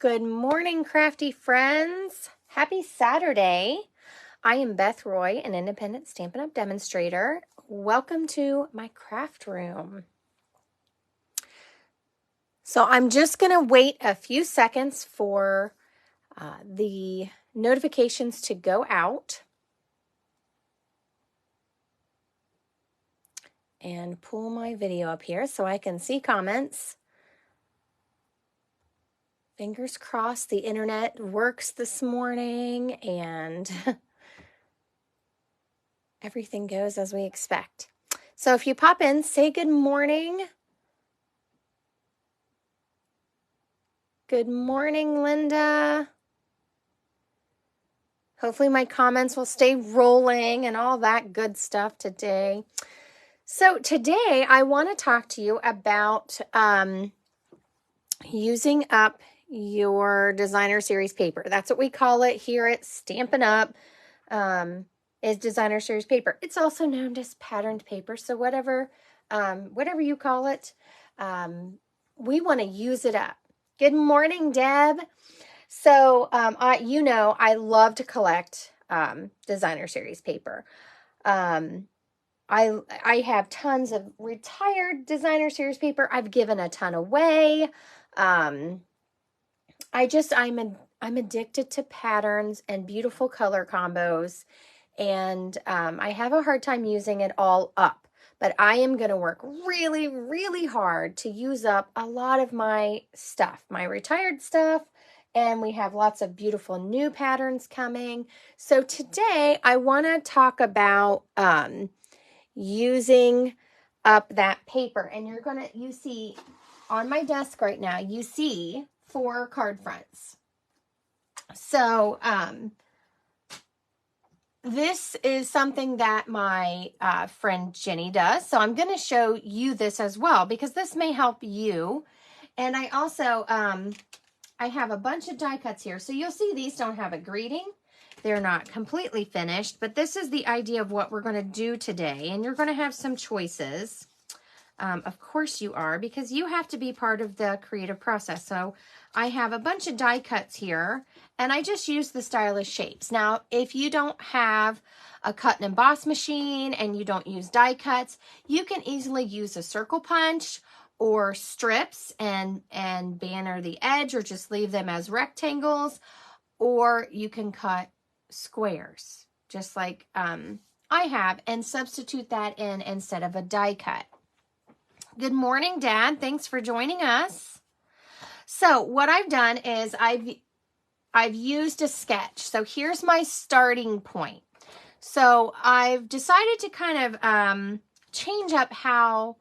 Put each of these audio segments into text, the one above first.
Good morning, crafty friends. Happy Saturday. I am Beth Roy, an independent Stampin' Up! Demonstrator. Welcome to my craft room. So I'm just going to wait a few seconds for the notifications to go out and pull my video up here so I can see comments. Fingers crossed the internet works this morning and everything goes as we expect. So if you pop in, say good morning. Good morning, Linda. Hopefully my comments will stay rolling and all that good stuff today. So today I want to talk to you about using up your designer series paper. That's what we call it here at Stampin' Up! Is designer series paper. It's also known as patterned paper. So whatever you call it, we want to use it up. Good morning, Deb. So I love to collect designer series paper. I have tons of retired designer series paper. I've given a ton away. I'm addicted to patterns and beautiful color combos, and I have a hard time using it all up. But I am going to work really, really hard to use up a lot of my stuff, my retired stuff, and we have lots of beautiful new patterns coming. So today I want to talk about using up that paper. And you see on my desk right now, you see 4 card fronts. So this is something that my friend Jenny does. So I'm going to show you this as well because this may help you. And I also, I have a bunch of die cuts here. So you'll see these don't have a greeting. They're not completely finished, but this is the idea of what we're going to do today. And you're going to have some choices. Of course you are, because you have to be part of the creative process. So I have a bunch of die cuts here, and I just use the stylish shapes. Now, if you don't have a cut and emboss machine and you don't use die cuts, you can easily use a circle punch or strips and banner the edge, or just leave them as rectangles, or you can cut squares, just like I have, and substitute that in instead of a die cut. Good morning, Dad. Thanks for joining us. So what I've done is I've used a sketch. So here's my starting point. So I've decided to kind of change up how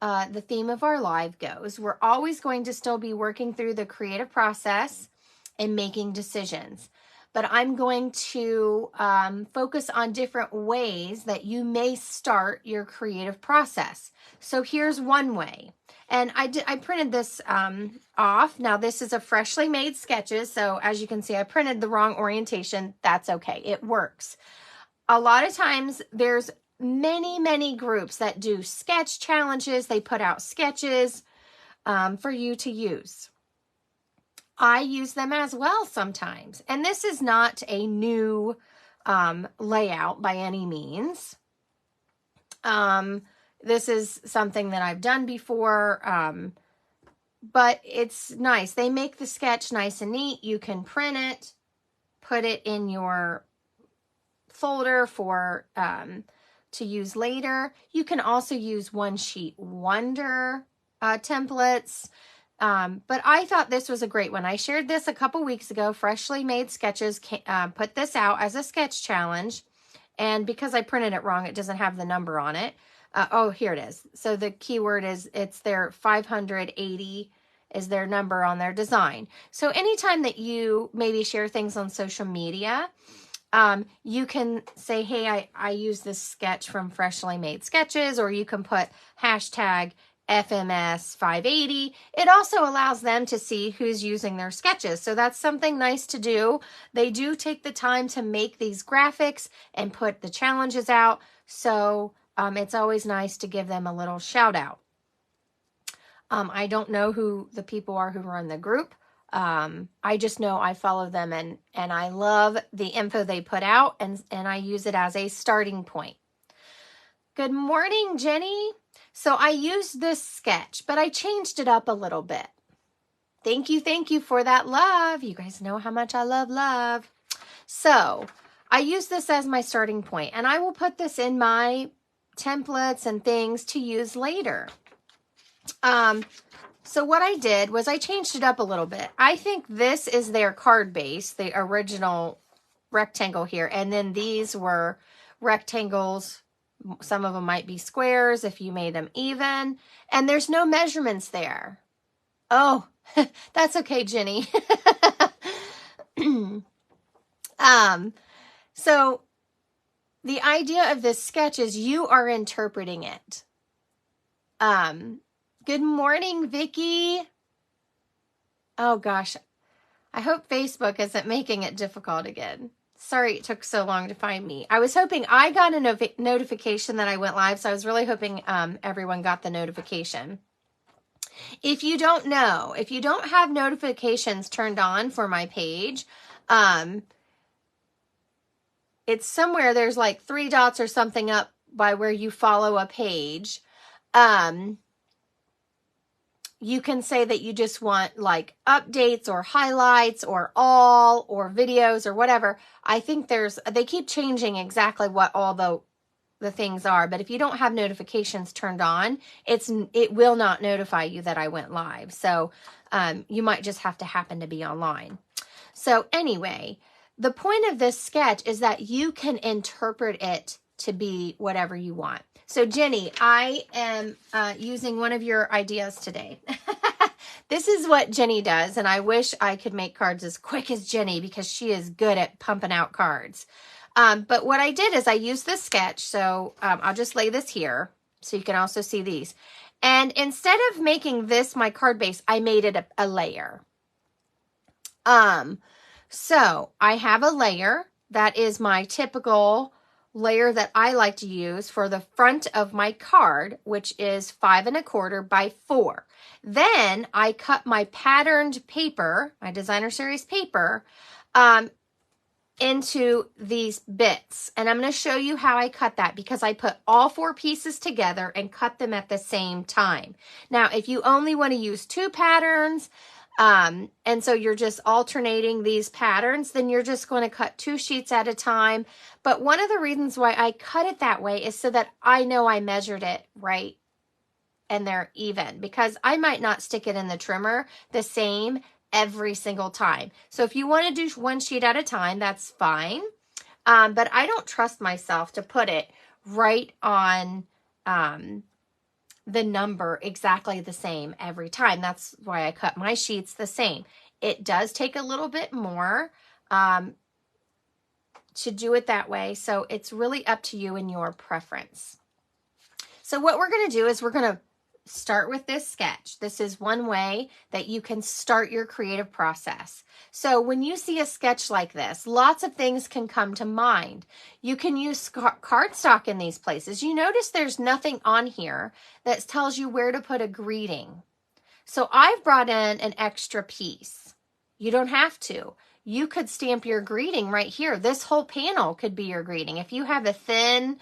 the theme of our live goes. We're always going to still be working through the creative process and making decisions. But I'm going to focus on different ways that you may start your creative process. So here's one way. And I printed this off. Now this is a freshly made sketches. So as you can see, I printed the wrong orientation. That's okay. It works. A lot of times there's many groups that do sketch challenges. They put out sketches for you to use. I use them as well sometimes. And this is not a new layout by any means. This is something that I've done before, but it's nice. They make the sketch nice and neat. You can print it, put it in your folder for to use later. You can also use one sheet wonder templates. But I thought this was a great one. I shared this a couple weeks ago. Freshly Made Sketches put this out as a sketch challenge. And because I printed it wrong, it doesn't have the number on it. Oh, here it is. So the keyword is, it's their 580 is their number on their design. So anytime that you maybe share things on social media, you can say, hey, I use this sketch from Freshly Made Sketches, or you can put hashtag FMS 580. It also allows them to see who's using their sketches. So that's something nice to do. They do take the time to make these graphics and put the challenges out. So it's always nice to give them a little shout out. I don't know who the people are who run the group. I just know I follow them and I love the info they put out, and I use it as a starting point. Good morning, Jenny. So I used this sketch, but I changed it up a little bit. Thank you for that love. You guys know how much I love love. So I use this as my starting point, and I will put this in my templates and things to use later. So what I did was I changed it up a little bit. I think this is their card base, the original rectangle here. And then these were rectangles. Some of them might be squares if you made them even. And there's no measurements there. Oh, that's okay, Jenny. So the idea of this sketch is you are interpreting it. Good morning, Vicky. Oh gosh, I hope Facebook isn't making it difficult again. Sorry it took so long to find me. I was hoping I got a notification that I went live, so I was really hoping everyone got the notification. If you don't know, if you don't have notifications turned on for my page, it's somewhere there's like 3 dots or something up by where you follow a page. You can say that you just want like updates or highlights or all or videos or whatever. I think they keep changing exactly what all the things are. But if you don't have notifications turned on, it will not notify you that I went live. So you might just have to happen to be online. So anyway, the point of this sketch is that you can interpret it to be whatever you want. So Jenny, I am using one of your ideas today. This is what Jenny does, and I wish I could make cards as quick as Jenny because she is good at pumping out cards. But what I did is I used this sketch, so I'll just lay this here so you can also see these. And instead of making this my card base, I made it a layer. So I have a layer that is my typical layer that I like to use for the front of my card, which is 5 1/4 by 4. Then I cut my patterned paper, my designer series paper, into these bits. And I'm going to show you how I cut that because I put all 4 pieces together and cut them at the same time. Now, if you only want to use 2 patterns, and so you're just alternating these patterns, then you're just going to cut 2 sheets at a time. But one of the reasons why I cut it that way is so that I know I measured it right and they're even, because I might not stick it in the trimmer the same every single time. So if you want to do 1 sheet at a time, that's fine. But I don't trust myself to put it right on, the number exactly the same every time. That's why I cut my sheets the same. It does take a little bit more to do it that way. So it's really up to you and your preference. So what we're going to do is we're going to start with this sketch. This is one way that you can start your creative process. So when you see a sketch like this, lots of things can come to mind. You can use cardstock in these places. You notice there's nothing on here that tells you where to put a greeting. So I've brought in an extra piece. You don't have to. You could stamp your greeting right here. This whole panel could be your greeting. If you have a thin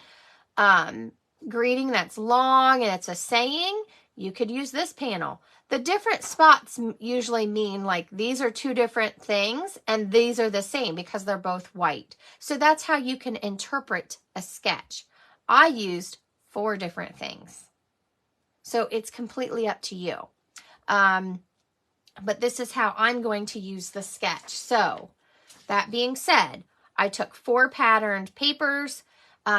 greeting that's long and it's a saying, you could use this panel. The different spots usually mean like these are 2 different things and these are the same because they're both white. So that's how you can interpret a sketch. I used 4 different things. So it's completely up to you. But this is how I'm going to use the sketch. So that being said, I took 4 patterned papers.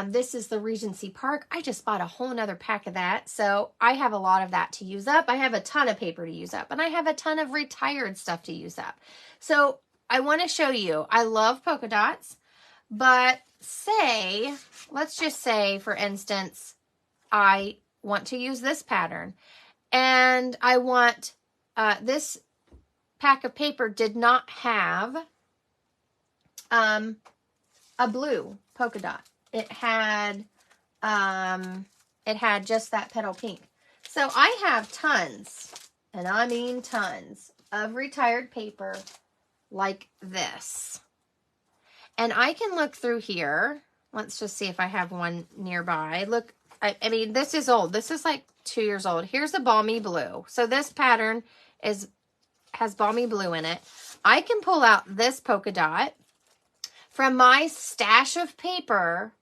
This is the Regency Park. I just bought a whole nother pack of that. So I have a lot of that to use up. I have a ton of paper to use up. And I have a ton of retired stuff to use up. So I want to show you. I love polka dots. But let's just say, for instance, I want to use this pattern. And I want this pack of paper did not have a blue polka dot. It had just that petal pink. So I have tons, and I mean tons, of retired paper like this. And I can look through here. Let's just see if I have one nearby. Look, I mean, this is old. This is like 2 years old. Here's a balmy blue. So this pattern has balmy blue in it. I can pull out this polka dot from my stash of paper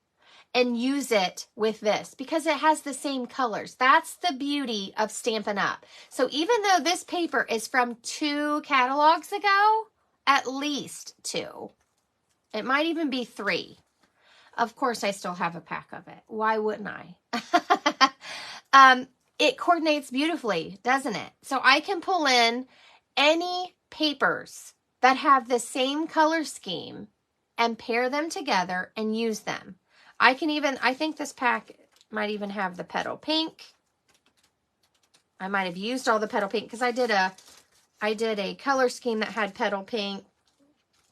and use it with this because it has the same colors. That's the beauty of Stampin' Up. So even though this paper is from 2 catalogs ago, at least 2, it might even be 3. Of course, I still have a pack of it. Why wouldn't I? It coordinates beautifully, doesn't it? So I can pull in any papers that have the same color scheme and pair them together and use them. I think this pack might even have the petal pink. I might have used all the petal pink because I did a color scheme that had petal pink.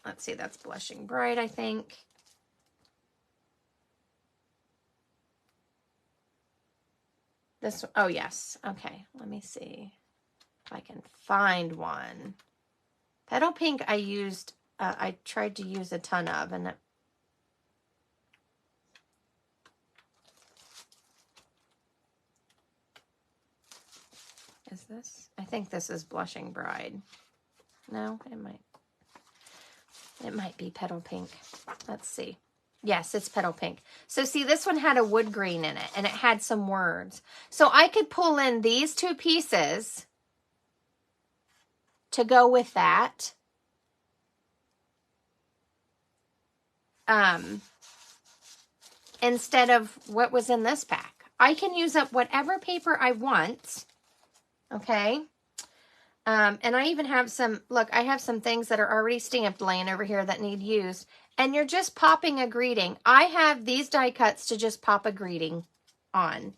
Let's see, that's Blushing Bright, I think. This, oh yes, okay, let me see if I can find one. Petal pink I used, I tried to use a ton of, and is this? I think this is Blushing Bride. No, it might be petal pink. Let's see. Yes, it's petal pink. So see, this one had a wood green in it, and it had some words. So I could pull in these 2 pieces to go with that. Instead of what was in this pack. I can use up whatever paper I want. Okay. And I even have some, look, I have some things that are already stamped laying over here that need used. And you're just popping a greeting. I have these die cuts to just pop a greeting on,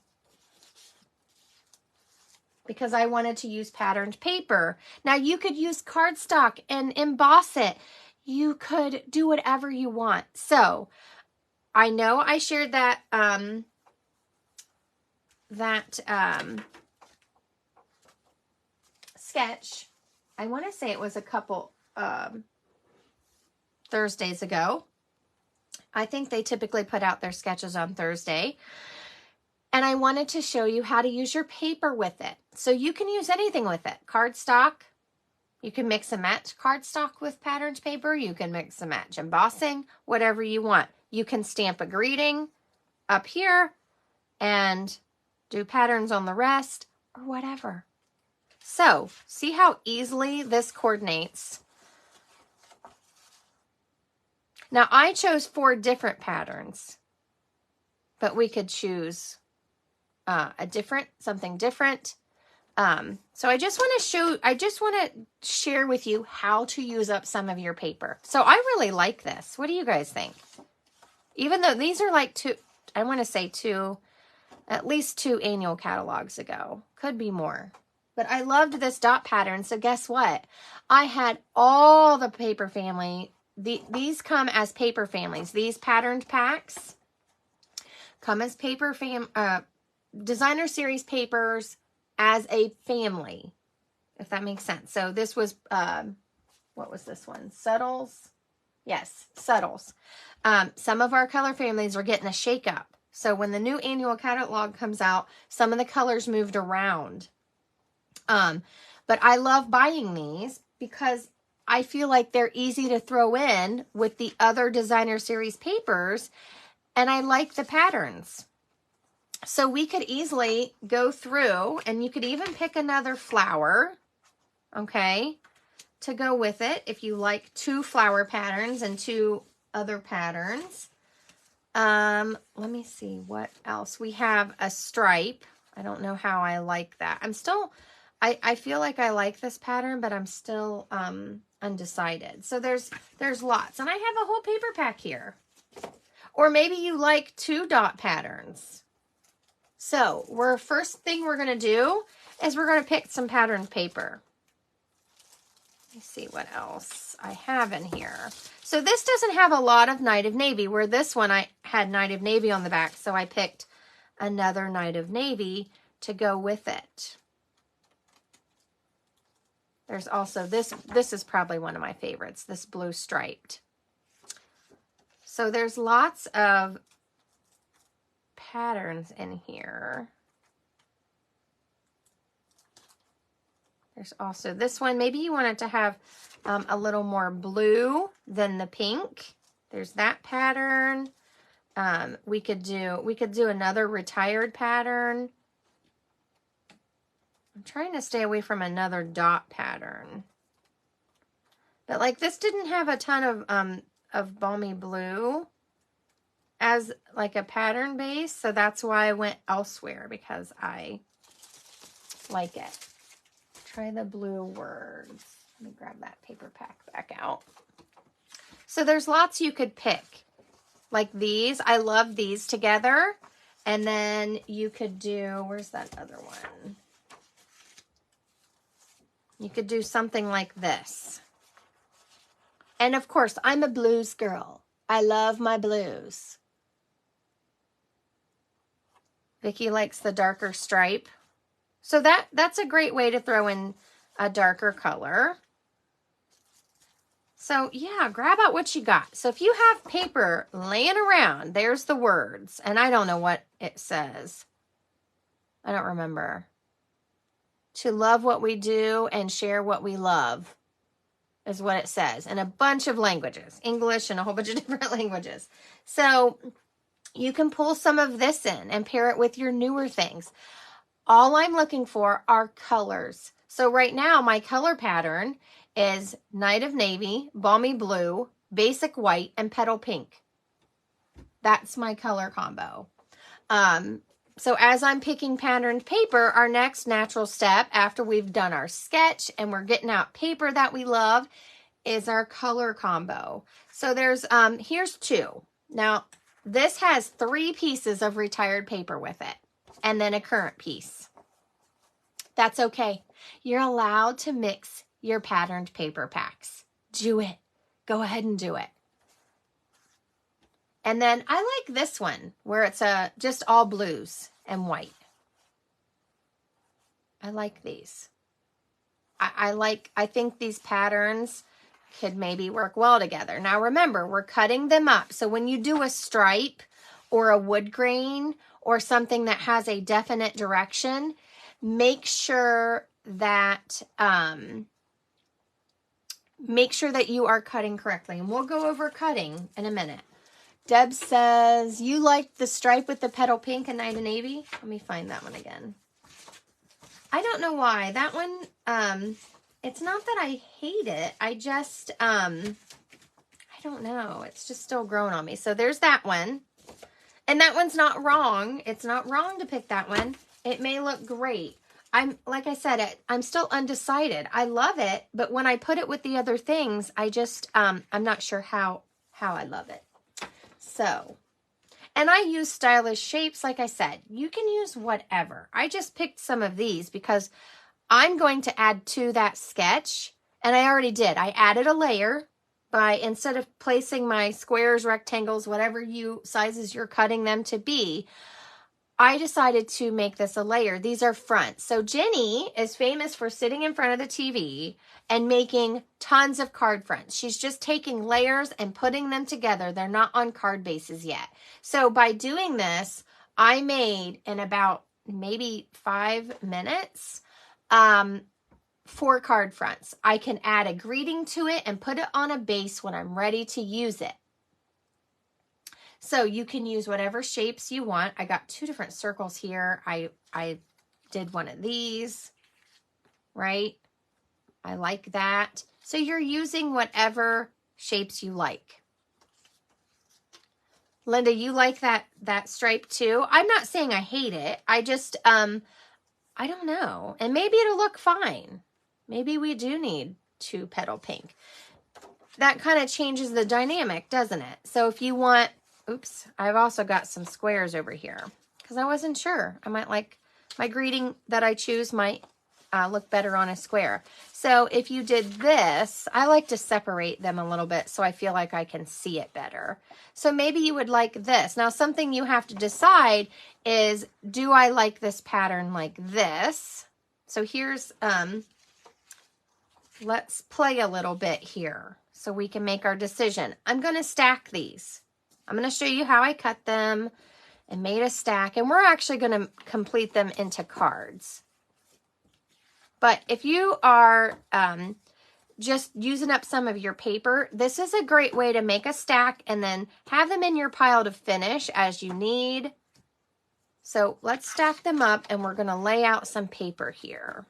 because I wanted to use patterned paper. Now you could use cardstock and emboss it. You could do whatever you want. So I know I shared that, sketch. I want to say it was a couple Thursdays ago. I think they typically put out their sketches on Thursday. And I wanted to show you how to use your paper with it. So you can use anything with it. Cardstock. You can mix and match cardstock with patterned paper. You can mix and match embossing, whatever you want. You can stamp a greeting up here and do patterns on the rest or whatever. So see how easily this coordinates. Now I chose 4 different patterns, but we could choose something different. So I just want to share with you how to use up some of your paper. So I really like this. What do you guys think? Even though these are like I want to say at least 2 annual catalogs ago. Could be more. But I loved this dot pattern. So guess what? I had all the paper family. These come as paper families. These patterned packs come as designer series papers as a family, if that makes sense. So this was, what was this one? Subtles? Yes, Subtles. Some of our color families are getting a shake up. So when the new annual catalog comes out, some of the colors moved around. But I love buying these because I feel like they're easy to throw in with the other designer series papers, and I like the patterns. So we could easily go through, and you could even pick another flower, okay, to go with it if you like 2 flower patterns and 2 other patterns. Let me see what else. We have a stripe. I don't know how I like that. I feel like I like this pattern, but I'm still undecided. So there's lots. And I have a whole paper pack here. Or maybe you like 2 dot patterns. So first thing we're going to do is we're going to pick some patterned paper. Let me see what else I have in here. So this doesn't have a lot of Night of Navy, where this one I had Night of Navy on the back. So I picked another Night of Navy to go with it. There's also this is probably one of my favorites, this blue striped. So there's lots of patterns in here. There's also this one. Maybe you want it to have a little more blue than the pink. There's that pattern. We could do another retired pattern. I'm trying to stay away from another dot pattern. But like this didn't have a ton of balmy blue as like a pattern base, so that's why I went elsewhere, because I like it. Try the blue words. Let me grab that paper pack back out. So there's lots you could pick. Like these. I love these together. And then you could do, where's that other one? You could do something like this. And of course, I'm a blues girl. I love my blues. Vicki likes the darker stripe. So that's a great way to throw in a darker color. So yeah, grab out what you got. So if you have paper laying around, there's the words. And I don't know what it says. I don't remember. To love what we do and share what we love is what it says. In a bunch of languages. English and a whole bunch of different languages. So you can pull some of this in and pair it with your newer things. All I'm looking for are colors. So right now, my color pattern is Night of Navy, Balmy Blue, Basic White, and Petal Pink. That's my color combo. So as I'm picking patterned paper, our next natural step after we've done our sketch and we're getting out paper that we love is our color combo. So there's, here's two. Now, this has 3 pieces of retired paper with it and then a current piece. That's okay. You're allowed to mix your patterned paper packs. Do it. Go ahead and do it. And then I like this one where it's just all blues and white. I like these. I think these patterns could maybe work well together. Now remember, we're cutting them up. So when you do a stripe or a wood grain or something that has a definite direction, make sure that you are cutting correctly. And we'll go over cutting in a minute. Deb says, you like the stripe with the petal pink and Night of Navy? Let me find that one again. I don't know why. That one, it's not that I hate it. I just, I don't know. It's just still growing on me. So there's that one. And that one's not wrong. It's not wrong to pick that one. It may look great. Like I said, I'm still undecided. I love it, but when I put it with the other things, I just, I'm not sure how I love it. So, and I use stylish shapes. Like I said, you can use whatever. I just picked some of these because I'm going to add to that sketch, and I already did. I added a layer by, instead of placing my squares, rectangles, whatever sizes you're cutting them to be, I decided to make this a layer. These are fronts. So Jenny is famous for sitting in front of the TV and making tons of card fronts. She's just taking layers and putting them together. They're not on card bases yet. So by doing this, I made in about maybe 5 minutes, 4 card fronts. I can add a greeting to it and put it on a base when I'm ready to use it. So you can use whatever shapes you want. I got 2 different circles here. I did one of these, right? I like that. So you're using whatever shapes you like. Linda, you like that stripe too? I'm not saying I hate it. I just, I don't know. And maybe it'll look fine. Maybe we do need 2 petal pink. That kind of changes the dynamic, doesn't it? So if you want, oops, I've also got some squares over here because I wasn't sure. I might like my greeting that I choose might look better on a square. So if you did this, I like to separate them a little bit so I feel like I can see it better. So maybe you would like this. Now something you have to decide is, do I like this pattern like this? So here's let's play a little bit here so we can make our decision. I'm going to stack these. I'm going to show you how I cut them and made a stack, and we're actually going to complete them into cards. But if you are just using up some of your paper, this is a great way to make a stack and then have them in your pile to finish as you need. So let's stack them up, and we're going to lay out some paper here.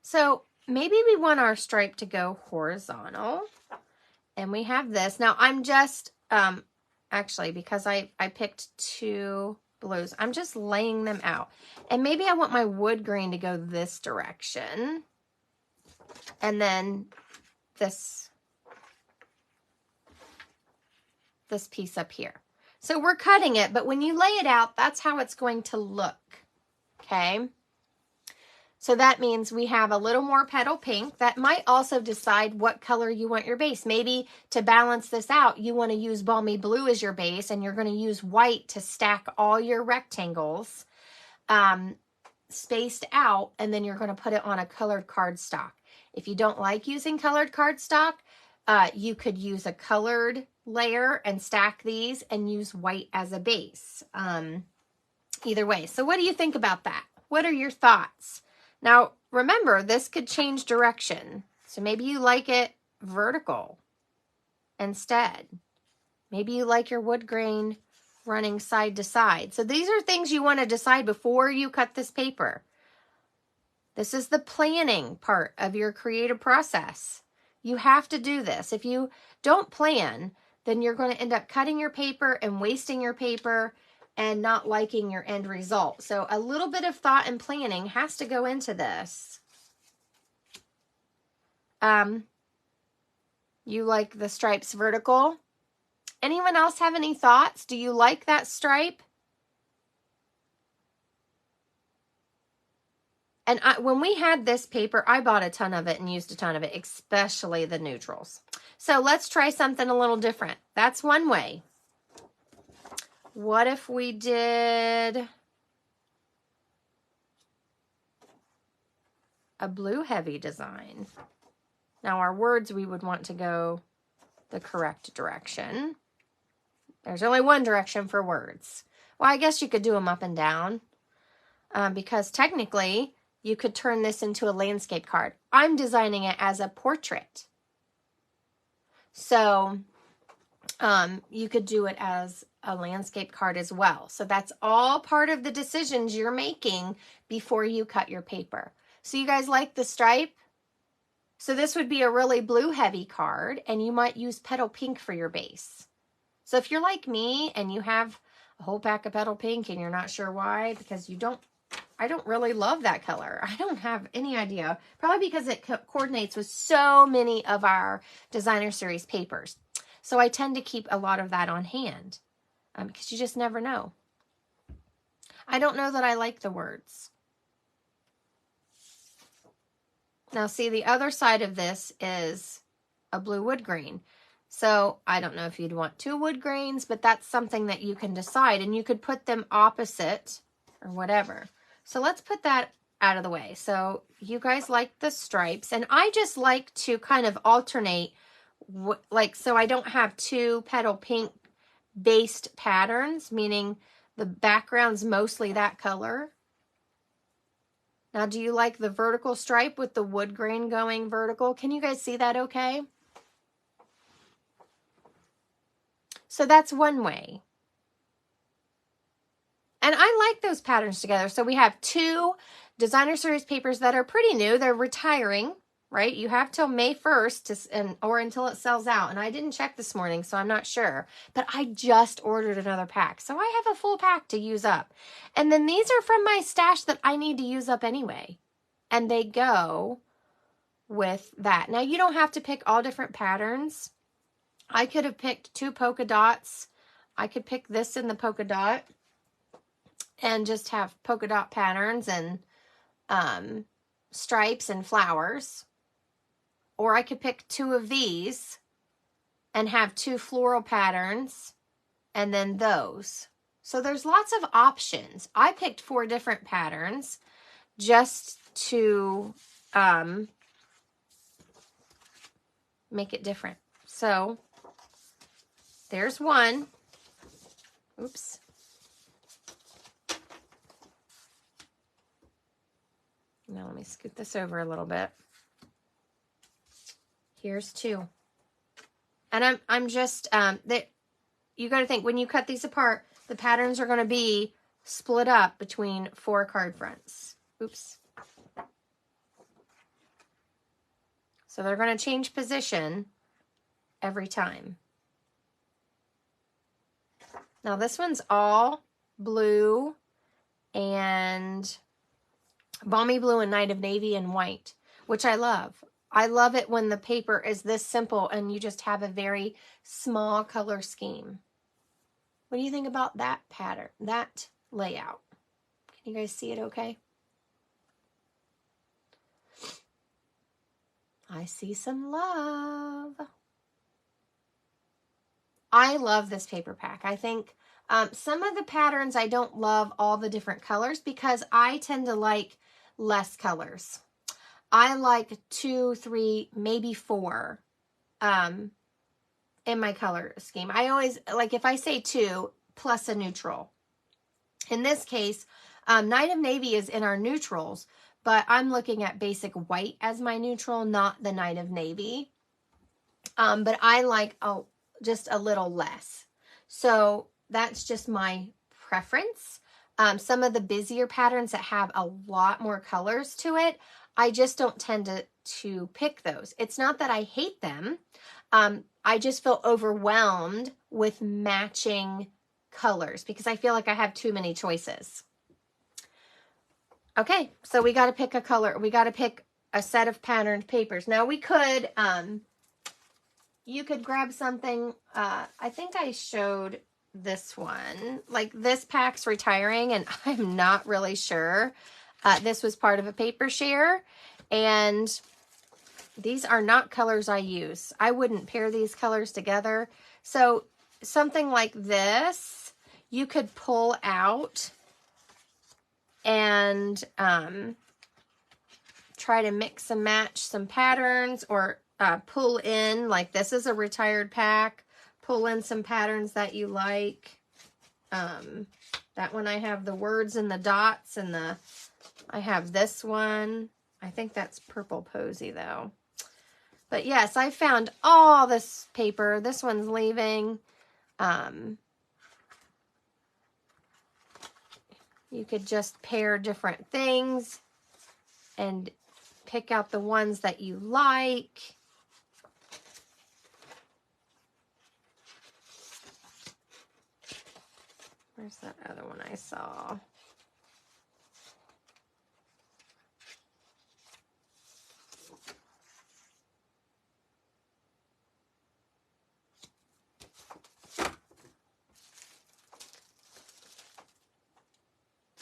So maybe we want our stripe to go horizontal, and we have this. Now I'm just, actually, because I picked 2 blues, I'm just laying them out. And maybe I want my wood grain to go this direction. And then this piece up here. So we're cutting it, but when you lay it out, that's how it's going to look, okay? So that means we have a little more petal pink. That might also decide what color you want your base. Maybe to balance this out, you want to use balmy blue as your base, and you're going to use white to stack all your rectangles spaced out, and then you're going to put it on a colored cardstock. If you don't like using colored cardstock, you could use a colored layer and stack these and use white as a base. Either way. So what do you think about that? What are your thoughts? Now, remember, this could change direction. So maybe you like it vertical instead. Maybe you like your wood grain running side to side. So these are things you want to decide before you cut this paper. This is the planning part of your creative process. You have to do this. If you don't plan, then you're going to end up cutting your paper and wasting your paper and not liking your end result. So a little bit of thought and planning has to go into this. You like the stripes vertical? Anyone else have any thoughts? Do you like that stripe? And when we had this paper, I bought a ton of it and used a ton of it, especially the neutrals. So let's try something a little different. That's one way. What if we did a blue heavy design? Now our words, we would want to go the correct direction. There's only one direction for words. Well, I guess you could do them up and down because technically you could turn this into a landscape card. I'm designing it as a portrait. So you could do it as a landscape card as well. So that's all part of the decisions you're making before you cut your paper. So you guys like the stripe? So this would be a really blue heavy card, and you might use petal pink for your base. So if you're like me and you have a whole pack of petal pink and you're not sure why, because I don't really love that color. I don't have any idea. Probably because it coordinates with so many of our designer series papers. So I tend to keep a lot of that on hand because you just never know. I don't know that I like the words. Now see, the other side of this is a blue wood grain. So I don't know if you'd want 2 wood grains, but that's something that you can decide, and you could put them opposite or whatever. So let's put that out of the way. So you guys like the stripes, and I just like to kind of alternate, so I don't have 2 petal pink based patterns, meaning the background's mostly that color. Now, do you like the vertical stripe with the wood grain going vertical? Can you guys see that okay? So that's one way. And I like those patterns together. So we have 2 designer series papers that are pretty new. They're retiring, right? You have till May 1st or until it sells out. And I didn't check this morning, so I'm not sure. But I just ordered another pack. So I have a full pack to use up. And then these are from my stash that I need to use up anyway. And they go with that. Now, you don't have to pick all different patterns. I could have picked 2 polka dots. I could pick this in the polka dot and just have polka dot patterns and stripes and flowers. Or I could pick 2 of these and have 2 floral patterns and then those. So there's lots of options. I picked 4 different patterns just to make it different. So there's one. Oops. Now let me scoot this over a little bit. Here's two. And I'm just, you got to think, when you cut these apart, the patterns are going to be split up between 4 card fronts. Oops. So they're going to change position every time. Now this one's all blue and balmy blue and night of navy and white, which I love. I love it when the paper is this simple and you just have a very small color scheme. What do you think about that pattern, that layout? Can you guys see it okay? I see some love. I love this paper pack. I think some of the patterns I don't love all the different colors because I tend to like less colors. I like 2, 3, maybe 4 in my color scheme. I always, like if I say 2 plus a neutral. In this case, Night of Navy is in our neutrals, but I'm looking at basic white as my neutral, not the Night of Navy. But I like just a little less. So that's just my preference. Some of the busier patterns that have a lot more colors to it, I just don't tend to pick those. It's not that I hate them. I just feel overwhelmed with matching colors because I feel like I have too many choices. Okay, so we got to pick a color. We got to pick a set of patterned papers. Now we could, you could grab something. I think I showed this one. Like this pack's retiring and I'm not really sure. This was part of a paper share and these are not colors I use. I wouldn't pair these colors together. So something like this, you could pull out and try to mix and match some patterns or pull in, like this is a retired pack, pull in some patterns that you like. That one I have the words and the dots and I have this one. I think that's Purple Posy though. But yes, I found all this paper. This one's leaving. You could just pair different things and pick out the ones that you like. Where's that other one I saw?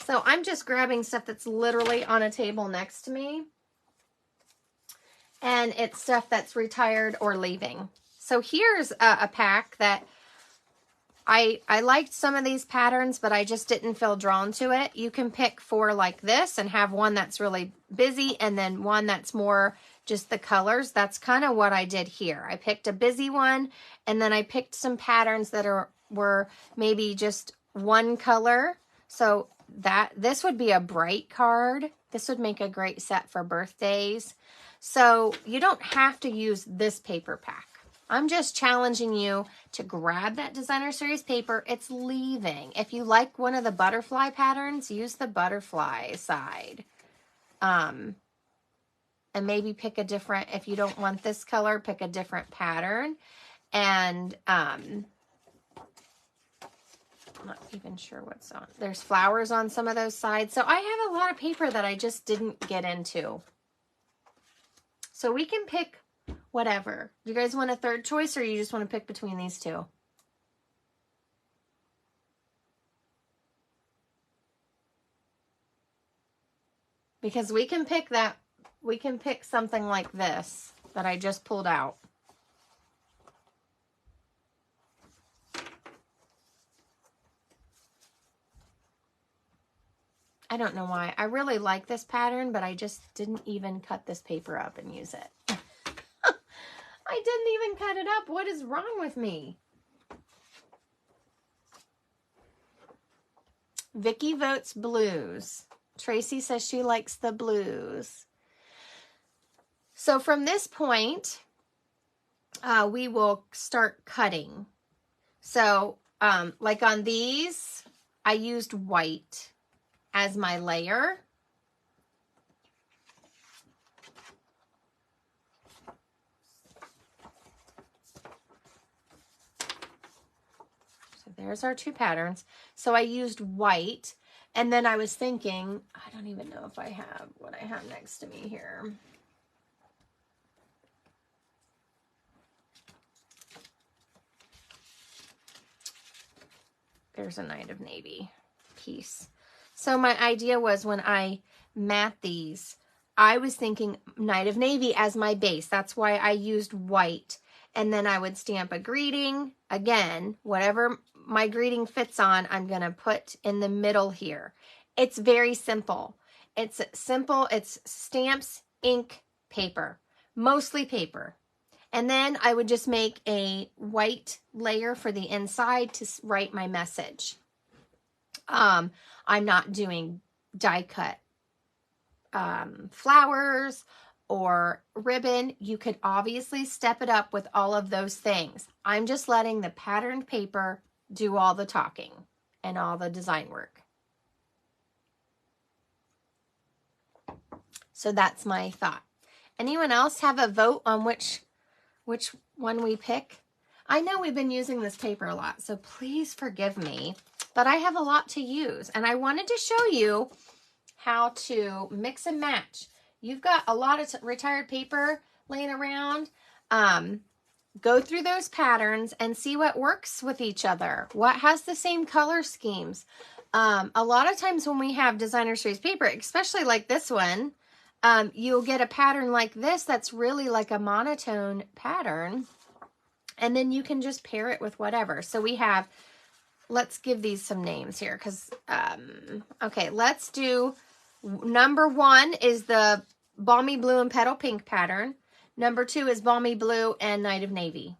So I'm just grabbing stuff that's literally on a table next to me. And it's stuff that's retired or leaving. So here's a pack that I liked some of these patterns, but I just didn't feel drawn to it. You can pick 4 like this and have one that's really busy and then one that's more just the colors. That's kind of what I did here. I picked a busy one and then I picked some patterns that were maybe just one color. So this would be a bright card. This would make a great set for birthdays. So you don't have to use this paper pack. I'm just challenging you to grab that designer series paper. It's leaving. If you like one of the butterfly patterns, use the butterfly side. And maybe pick a different, if you don't want this color, pick a different pattern. And I'm not even sure what's on. There's flowers on some of those sides. So I have a lot of paper that I just didn't get into. So we can pick whatever. You guys want a third choice or you just want to pick between these two? Because we can pick that, we can pick something like this that I just pulled out. I don't know why. I really like this pattern, but I just didn't even cut this paper up and use it. I didn't even cut it up. What is wrong with me? Vicky votes blues. Tracy says she likes the blues. So from this point, we will start cutting. So like on these, I used white as my layer. So there's our two patterns. So I used white, and then I was thinking, I don't even know if I have what I have next to me here. There's a Night of Navy piece. So my idea was when I mat these, I was thinking Night of Navy as my base. That's why I used white. And then I would stamp a greeting. Again, whatever my greeting fits on, I'm going to put in the middle here. It's very simple. It's simple. It's stamps, ink, paper. Mostly paper. And then I would just make a white layer for the inside to write my message. I'm not doing die cut flowers or ribbon. You could obviously step it up with all of those things. I'm just letting the patterned paper do all the talking and all the design work. So that's my thought. Anyone else have a vote on which one we pick? I know we've been using this paper a lot, so please forgive me, but I have a lot to use, and I wanted to show you how to mix and match. You've got a lot of retired paper laying around. Go through those patterns and see what works with each other. What has the same color schemes? A lot of times when we have designer series paper, especially like this one, you'll get a pattern like this that's really like a monotone pattern, and then you can just pair it with whatever. So we have, let's give these some names here, because, okay, let's do, number 1 is the Balmy Blue and Petal Pink pattern. Number 2 is Balmy Blue and Night of Navy.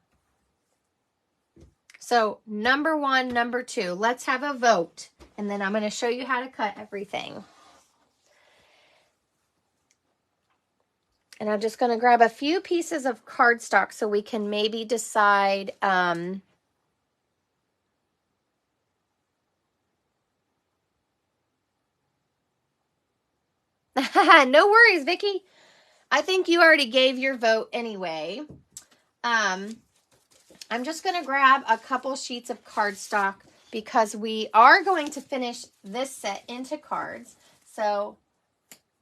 So number 1, number 2, let's have a vote, and then I'm going to show you how to cut everything. And I'm just going to grab a few pieces of cardstock so we can maybe decide. No worries, Vicki. I think you already gave your vote anyway. I'm just going to grab a couple sheets of cardstock because we are going to finish this set into cards. So,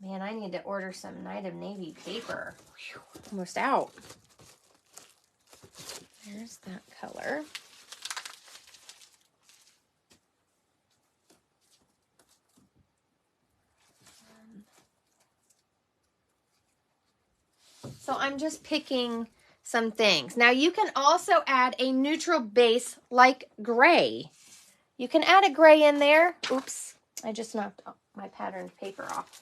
man, I need to order some Night of Navy paper. Whew, almost out. There's that color. So I'm just picking some things. Now you can also add a neutral base like gray. You can add a gray in there. Oops, I just knocked my patterned paper off.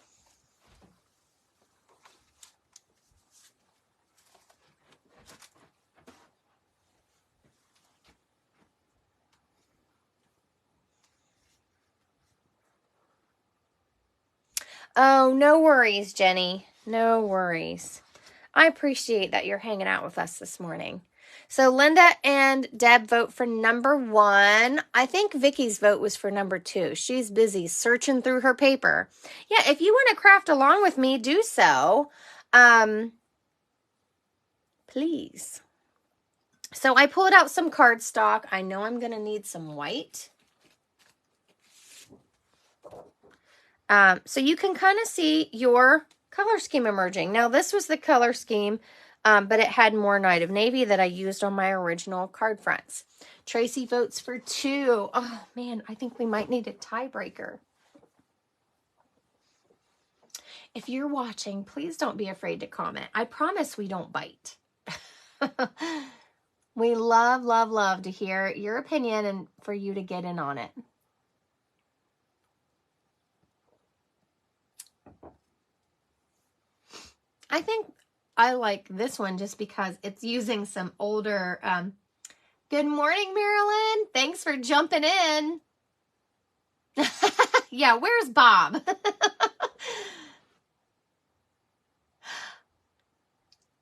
Oh, no worries, Jenny. No worries. I appreciate that you're hanging out with us this morning. So Linda and Deb vote for number 1. I think Vicky's vote was for number 2. She's busy searching through her paper. Yeah, if you want to craft along with me, do so. Please. So I pulled out some cardstock. I know I'm going to need some white. So you can kind of see your color scheme emerging. Now this was the color scheme, but it had more Night of Navy that I used on my original card fronts. Tracy votes for 2. Oh man, I think we might need a tiebreaker. If you're watching, please don't be afraid to comment. I promise we don't bite. We love, love, love to hear your opinion and for you to get in on it. I think I like this one just because it's using some older, good morning, Marilyn. Thanks for jumping in. Yeah, where's Bob?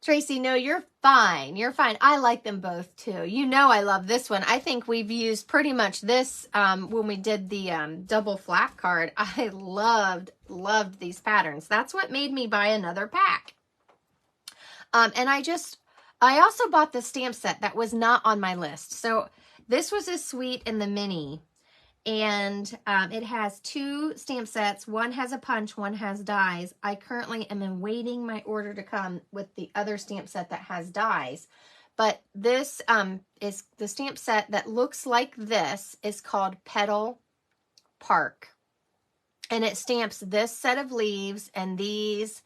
Tracy, no, you're fine. You're fine. I like them both too. You know I love this one. I think we've used pretty much this when we did the double flap card. I loved these patterns. That's what made me buy another pack. And I also bought the stamp set that was not on my list. So this was a suite in the mini. And it has 2 stamp sets. One has a punch, one has dies. I currently am awaiting my order to come with the other stamp set that has dies. But this is the stamp set that looks like this is called Petal Park. And it stamps this set of leaves and these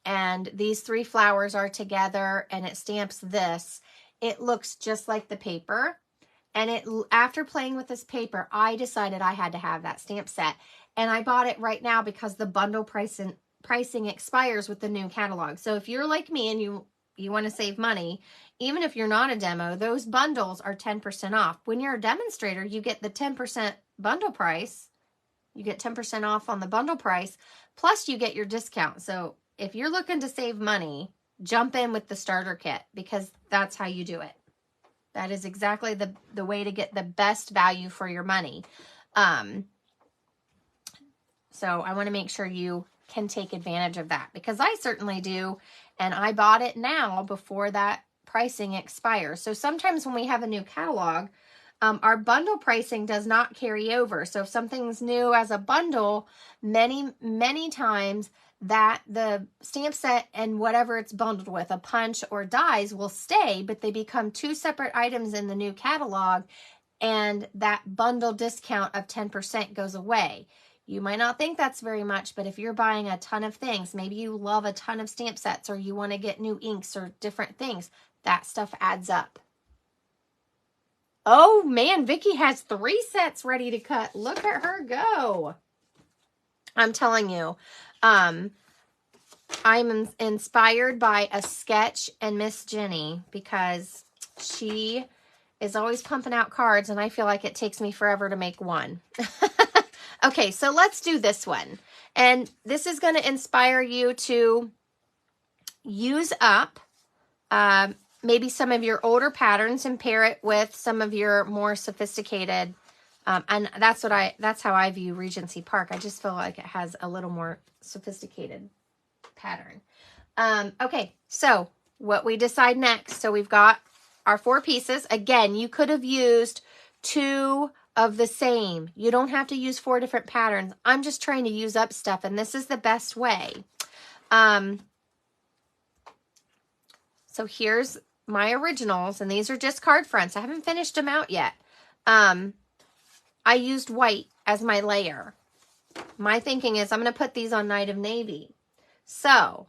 3 flowers are together, and it stamps this. It looks just like the paper. And after playing with this paper, I decided I had to have that stamp set. And I bought it right now because the bundle pricing expires with the new catalog. So if you're like me and you want to save money, even if you're not a demo, those bundles are 10% off. When you're a demonstrator, you get the 10% bundle price. You get 10% off on the bundle price, plus you get your discount. So if you're looking to save money, jump in with the starter kit because that's how you do it. That is exactly the way to get the best value for your money. So I want to make sure you can take advantage of that because I certainly do. And I bought it now before that pricing expires. So sometimes when we have a new catalog, our bundle pricing does not carry over. So if something's new as a bundle, many times that the stamp set and whatever it's bundled with, a punch or dies, will stay, but they become 2 separate items in the new catalog, and that bundle discount of 10% goes away. You might not think that's very much, but if you're buying a ton of things, maybe you love a ton of stamp sets or you want to get new inks or different things, that stuff adds up. Oh man, Vicky has 3 sets ready to cut. Look at her go. I'm telling you, I'm inspired by a sketch and Miss Jenny because she is always pumping out cards and I feel like it takes me forever to make one. Okay, so let's do this one. And this is going to inspire you to use up maybe some of your older patterns and pair it with some of your more sophisticated, and that's how I view Regency Park. I just feel like it has a little more sophisticated pattern. Okay, so what we decide next. So we've got our 4 pieces. Again, you could have used 2 of the same. You don't have to use 4 different patterns. I'm just trying to use up stuff, and this is the best way. So here's my originals, and these are just card fronts. I haven't finished them out yet. I used white as my layer. My thinking is I'm going to put these on Night of Navy. So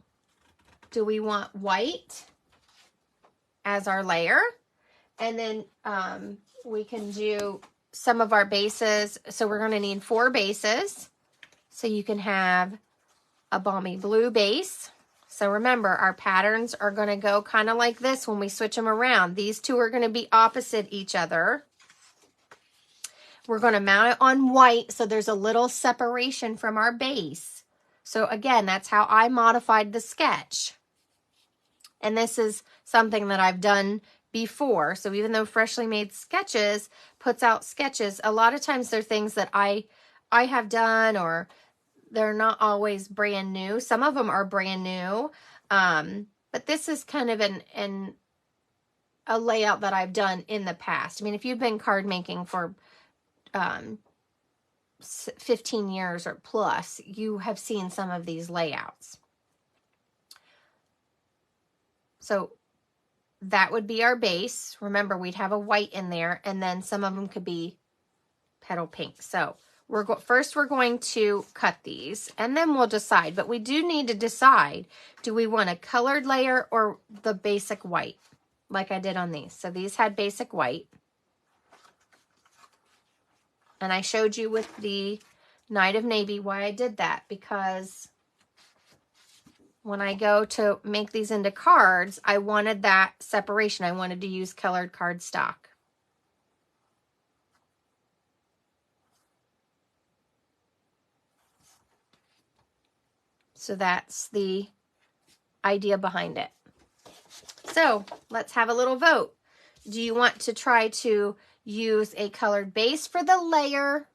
do we want white as our layer? And then we can do some of our bases. So we're going to need 4 bases. So you can have a balmy blue base. So remember, our patterns are going to go kind of like this when we switch them around. These 2 are going to be opposite each other. We're going to mount it on white so there's a little separation from our base. So again, that's how I modified the sketch. And this is something that I've done before. So even though Freshly Made Sketches puts out sketches, a lot of times they're things that I have done, or they're not always brand new. Some of them are brand new. But this is kind of a layout that I've done in the past. I mean, if you've been card making for 15 years or plus, you have seen some of these layouts. So that would be our base. Remember, we'd have a white in there, and then some of them could be petal pink. So first we're going to cut these, and then we'll decide. But we do need to decide, do we want a colored layer or the basic white, like I did on these? So these had basic white. And I showed you with the Night of Navy why I did that, because when I go to make these into cards, I wanted that separation. I wanted to use colored cardstock. So that's the idea behind it. So let's have a little vote. Do you want to try to use a colored base for the layer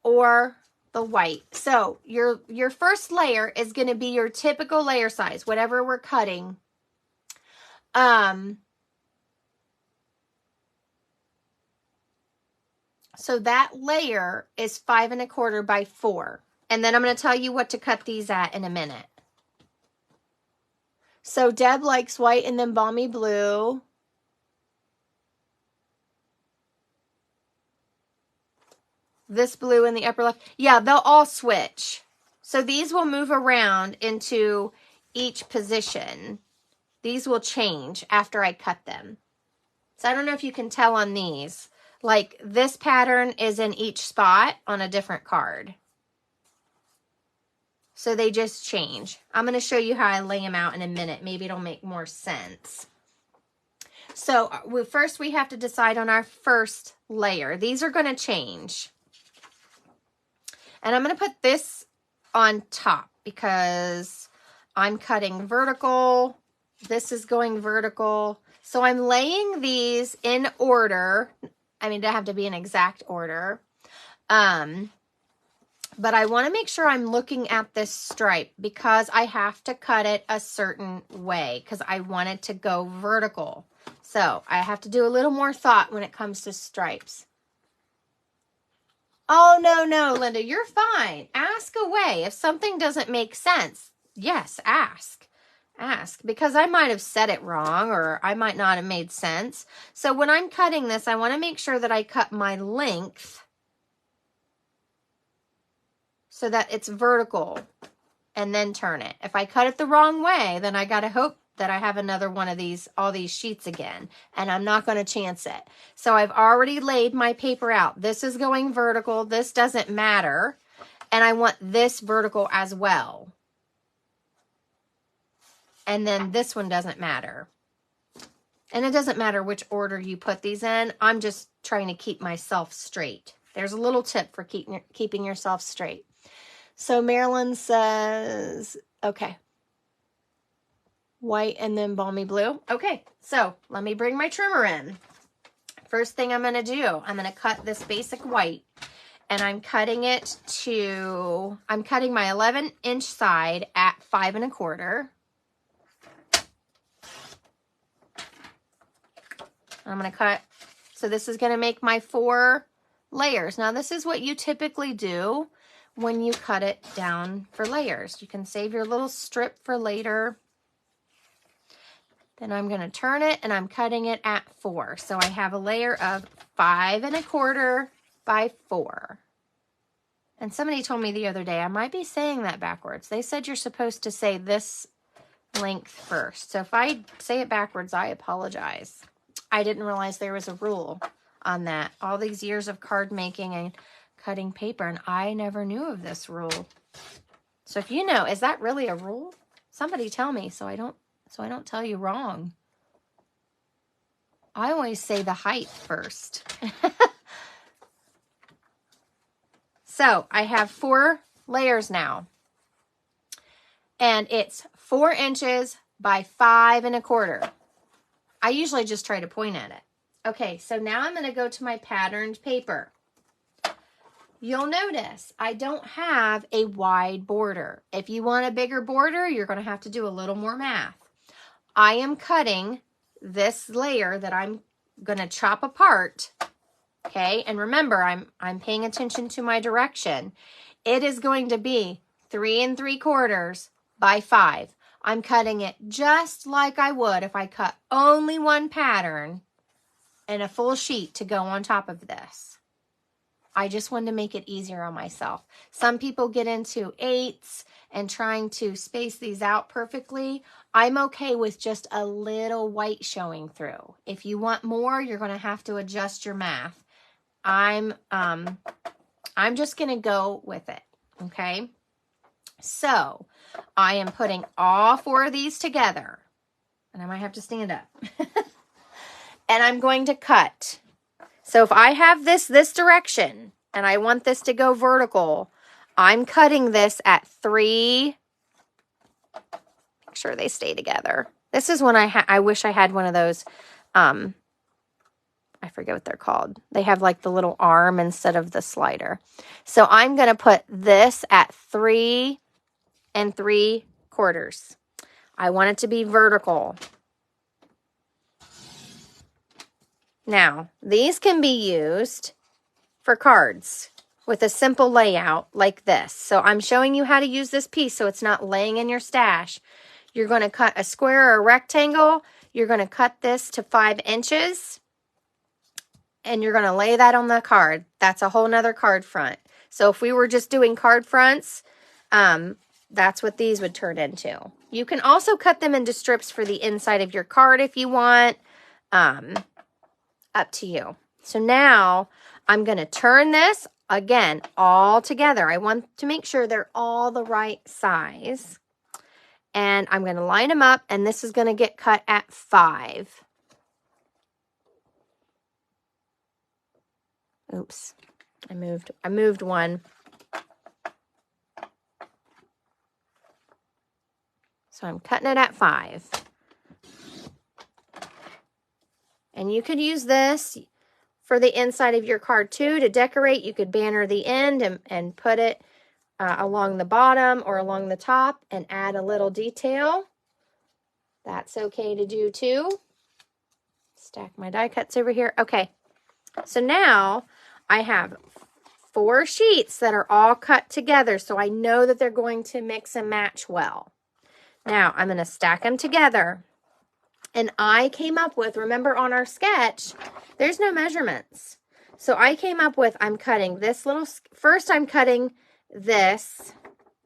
or the white? So your first layer is going to be your typical layer size, whatever we're cutting. So that layer is 5 1/4 by 4. And then I'm going to tell you what to cut these at in a minute. So Deb likes white and then balmy blue. This blue in the upper left. Yeah, they'll all switch. So these will move around into each position. These will change after I cut them. So I don't know if you can tell on these. Like this pattern is in each spot on a different card. So they just change. I'm going to show you how I lay them out in a minute. Maybe it'll make more sense. So first we have to decide on our first layer. These are going to change. And I'm going to put this on top because I'm cutting vertical. This is going vertical. So I'm laying these in order. I mean, they have to be in exact order. But I want to make sure I'm looking at this stripe because I have to cut it a certain way because I want it to go vertical. So I have to do a little more thought when it comes to stripes. Oh, no, Linda, you're fine. Ask away. If something doesn't make sense, yes, ask. Ask, because I might have said it wrong or I might not have made sense. So when I'm cutting this, I want to make sure that I cut my length so that it's vertical and then turn it. If I cut it the wrong way, then I got to hope that I have another one of these, all these sheets again, and I'm not going to chance it. So I've already laid my paper out. This is going vertical. This doesn't matter. And I want this vertical as well. And then this one doesn't matter. And it doesn't matter which order you put these in. I'm just trying to keep myself straight. There's a little tip for keeping yourself straight. So Marilyn says, okay, white and then balmy blue. Okay, so let me bring my trimmer in. First thing I'm going to do, I'm going to cut this basic white. And I'm cutting my 11-inch side at 5 1/4. I'm going to cut, so this is going to make my 4 layers. Now this is what you typically do when you cut it down for layers. You can save your little strip for later. Then I'm going to turn it and I'm cutting it at 4. So I have a layer of 5 1/4 by 4. And somebody told me the other day, I might be saying that backwards. They said you're supposed to say this length first. So if I say it backwards, I apologize. I didn't realize there was a rule on that. All these years of card making and cutting paper, and I never knew of this rule. So if you know, is that really a rule? Somebody tell me so I don't tell you wrong. I always say the height first. So I have 4 layers now. And it's 4 inches by 5 1/4. I usually just try to point at it. Okay, so now I'm going to go to my patterned paper. You'll notice I don't have a wide border. If you want a bigger border, you're going to have to do a little more math. I am cutting this layer that I'm going to chop apart. Okay, and remember, I'm paying attention to my direction. It is going to be 3 3/4 by 5. I'm cutting it just like I would if I cut only one pattern and a full sheet to go on top of this. I just wanted to make it easier on myself. Some people get into 8s and trying to space these out perfectly. I'm okay with just a little white showing through. If you want more, you're going to have to adjust your math. I'm just going to go with it, okay? So I am putting all 4 of these together, and I might have to stand up. And I'm going to cut. So if I have this direction and I want this to go vertical, I'm cutting this at 3. Make sure they stay together. This is when I wish I had one of those, I forget what they're called. They have like the little arm instead of the slider. So I'm going to put this at 3 3/4. I want it to be vertical. Now, these can be used for cards with a simple layout like this. So I'm showing you how to use this piece so it's not laying in your stash. You're going to cut a square or a rectangle. You're going to cut this to 5 inches. And you're going to lay that on the card. That's a whole nother card front. So if we were just doing card fronts, that's what these would turn into. You can also cut them into strips for the inside of your card if you want. Up to you. So now I'm going to turn this again all together. I want to make sure they're all the right size. And I'm going to line them up, and this is going to get cut at 5. Oops. I moved one. So I'm cutting it at 5. And you could use this for the inside of your card too to decorate. You could banner the end and put it along the bottom or along the top and add a little detail. That's okay to do too. Stack my die cuts over here. Okay, so now I have 4 sheets that are all cut together, so I know that they're going to mix and match well. Now I'm going to stack them together. And I came up with, remember on our sketch, there's no measurements. So I came up with, I'm cutting this little, first I'm cutting this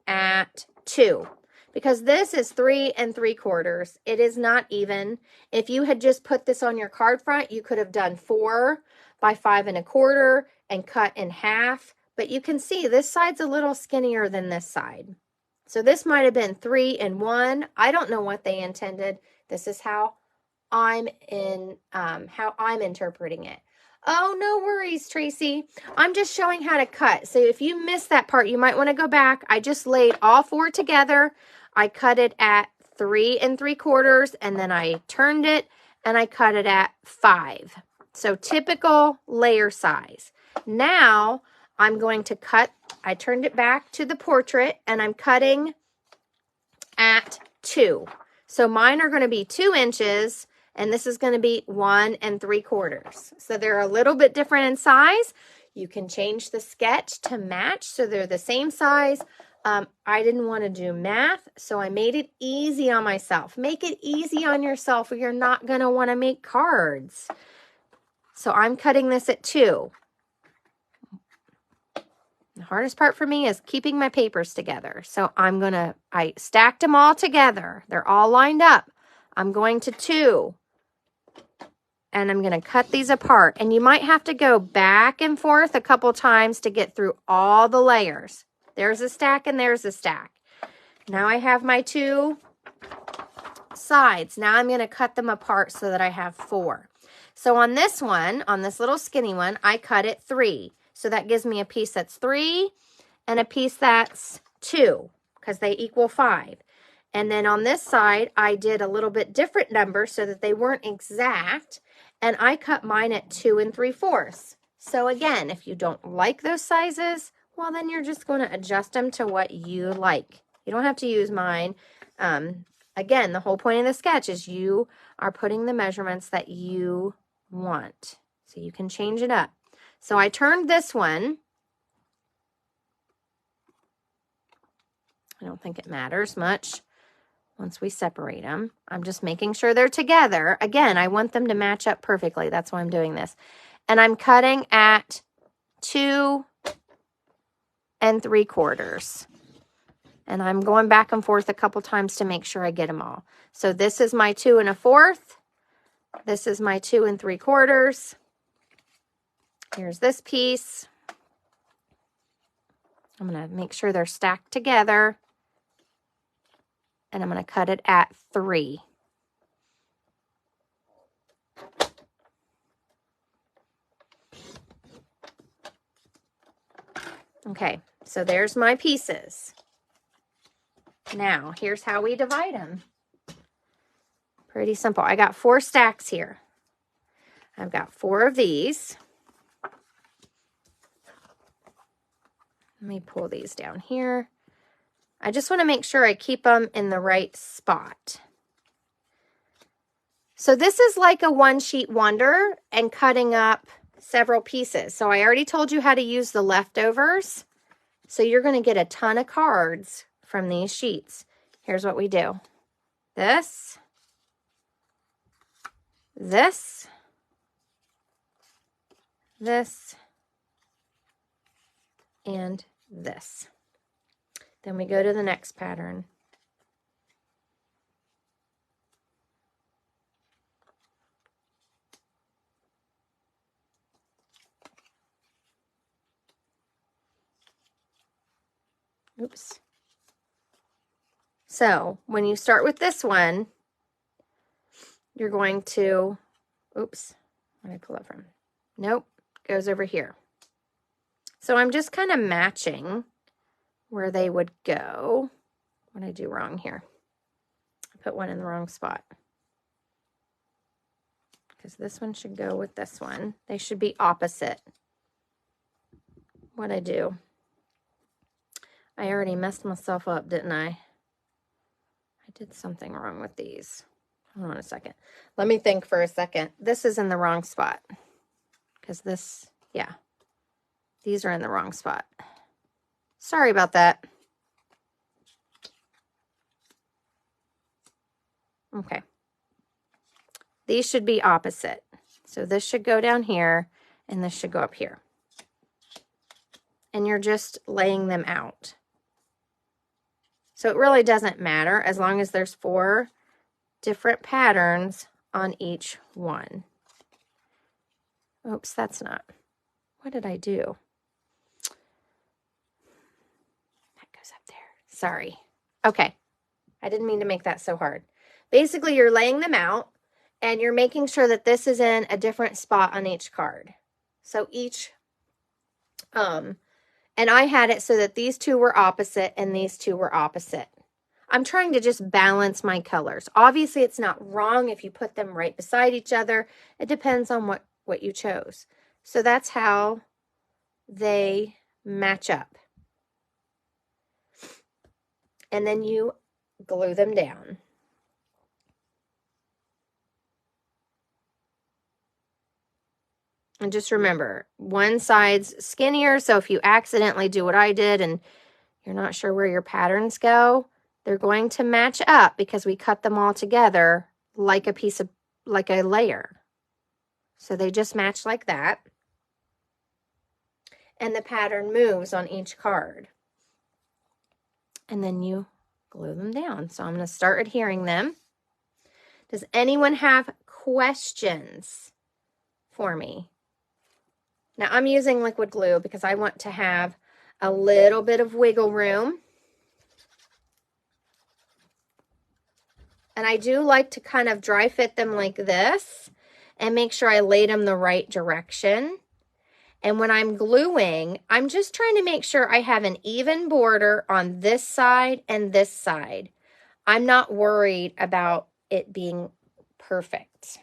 at 2. Because this is 3 3/4. It is not even. If you had just put this on your card front, you could have done 4 by 5 1/4 and cut in half. But you can see this side's a little skinnier than this side. So this might have been 3 and 1. I don't know what they intended. This is how I'm interpreting it. Oh, no worries, Tracy. I'm just showing how to cut. So if you missed that part, you might want to go back. I just laid all 4 together. I cut it at 3 3/4, and then I turned it and I cut it at 5. So typical layer size. Now I'm going to cut. I turned it back to the portrait and I'm cutting at 2. So mine are going to be 2 inches. And this is going to be 1 3/4. So they're a little bit different in size. You can change the sketch to match so they're the same size. I didn't want to do math, so I made it easy on myself. Make it easy on yourself or you're not going to want to make cards. So I'm cutting this at 2. The hardest part for me is keeping my papers together. So I stacked them all together. They're all lined up. I'm going to 2. And I'm going to cut these apart. And you might have to go back and forth a couple times to get through all the layers. There's a stack and there's a stack. Now I have my 2 sides. Now I'm going to cut them apart so that I have 4. So on this one, on this little skinny one, I cut it 3. So that gives me a piece that's 3 and a piece that's 2 because they equal 5. And then on this side, I did a little bit different number so that they weren't exact. And I cut mine at 2 3/4. So again, if you don't like those sizes, well, then you're just going to adjust them to what you like. You don't have to use mine. Again, the whole point of the sketch is you are putting the measurements that you want. So you can change it up. So I turned this one. I don't think it matters much. Once we separate them, I'm just making sure they're together. Again, I want them to match up perfectly. That's why I'm doing this. And I'm cutting at 2 3/4. And I'm going back and forth a couple times to make sure I get them all. So this is my 2 1/4. This is my 2 3/4. Here's this piece. I'm going to make sure they're stacked together. and I'm going to cut it at 3. Okay, so there's my pieces. Now, here's how we divide them. Pretty simple. I got 4 stacks here. I've got 4 of these. Let me pull these down here. I just want to make sure I keep them in the right spot. So this is like a one-sheet wonder and cutting up several pieces. So I already told you how to use the leftovers. So you're going to get a ton of cards from these sheets. Here's what we do. This, this, this, and this. Then we go to the next pattern. Oops. So when you start with this one, you're going to, oops, where did I pull that from? Nope, goes over here. So I'm just kind of matching where they would go. What did I do wrong here? I put one in the wrong spot. Because this one should go with this one. They should be opposite. What'd I do? I already messed myself up, didn't I? I did something wrong with these. Hold on a second. Let me think for a second. This is in the wrong spot. Because this, yeah. These are in the wrong spot. Sorry about that. Okay. These should be opposite. So this should go down here and this should go up here. And you're just laying them out. So it really doesn't matter as long as there's 4 different patterns on each one. Oops, that's not. What did I do? That goes up there. Sorry. Okay. I didn't mean to make that so hard. Basically, you're laying them out and you're making sure that this is in a different spot on each card. So each, and I had it so that these 2 were opposite and these 2 were opposite. I'm trying to just balance my colors. Obviously, it's not wrong if you put them right beside each other. It depends on what you chose. So that's how they match up. And then you glue them down. And just remember, one side's skinnier, so if you accidentally do what I did and you're not sure where your patterns go, they're going to match up because we cut them all together like a piece of, like a layer. So they just match like that. And the pattern moves on each card. And then you glue them down. So I'm going to start adhering them. Does anyone have questions for me? Now I'm using liquid glue because I want to have a little bit of wiggle room. And I do like to kind of dry fit them like this and make sure I laid them the right direction. And when I'm gluing, I'm just trying to make sure I have an even border on this side and this side. I'm not worried about it being perfect.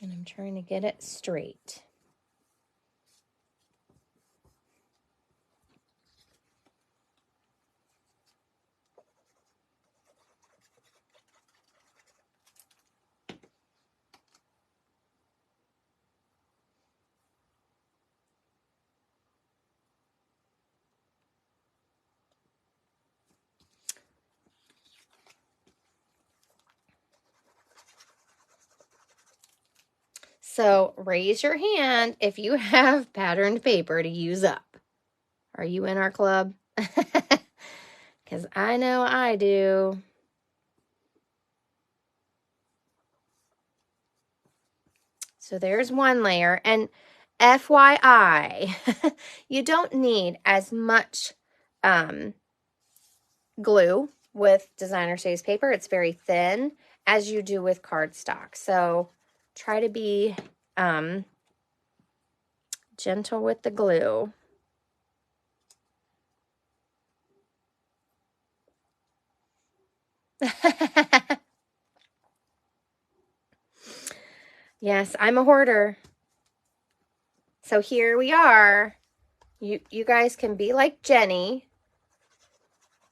And I'm trying to get it straight. So raise your hand if you have patterned paper to use up. Are you in our club? Because I know I do. So there's one layer. And FYI, you don't need as much glue with designer stays paper. It's very thin, as you do with cardstock. So try to be gentle with the glue. Yes, I'm a hoarder. So here we are. You guys can be like Jenny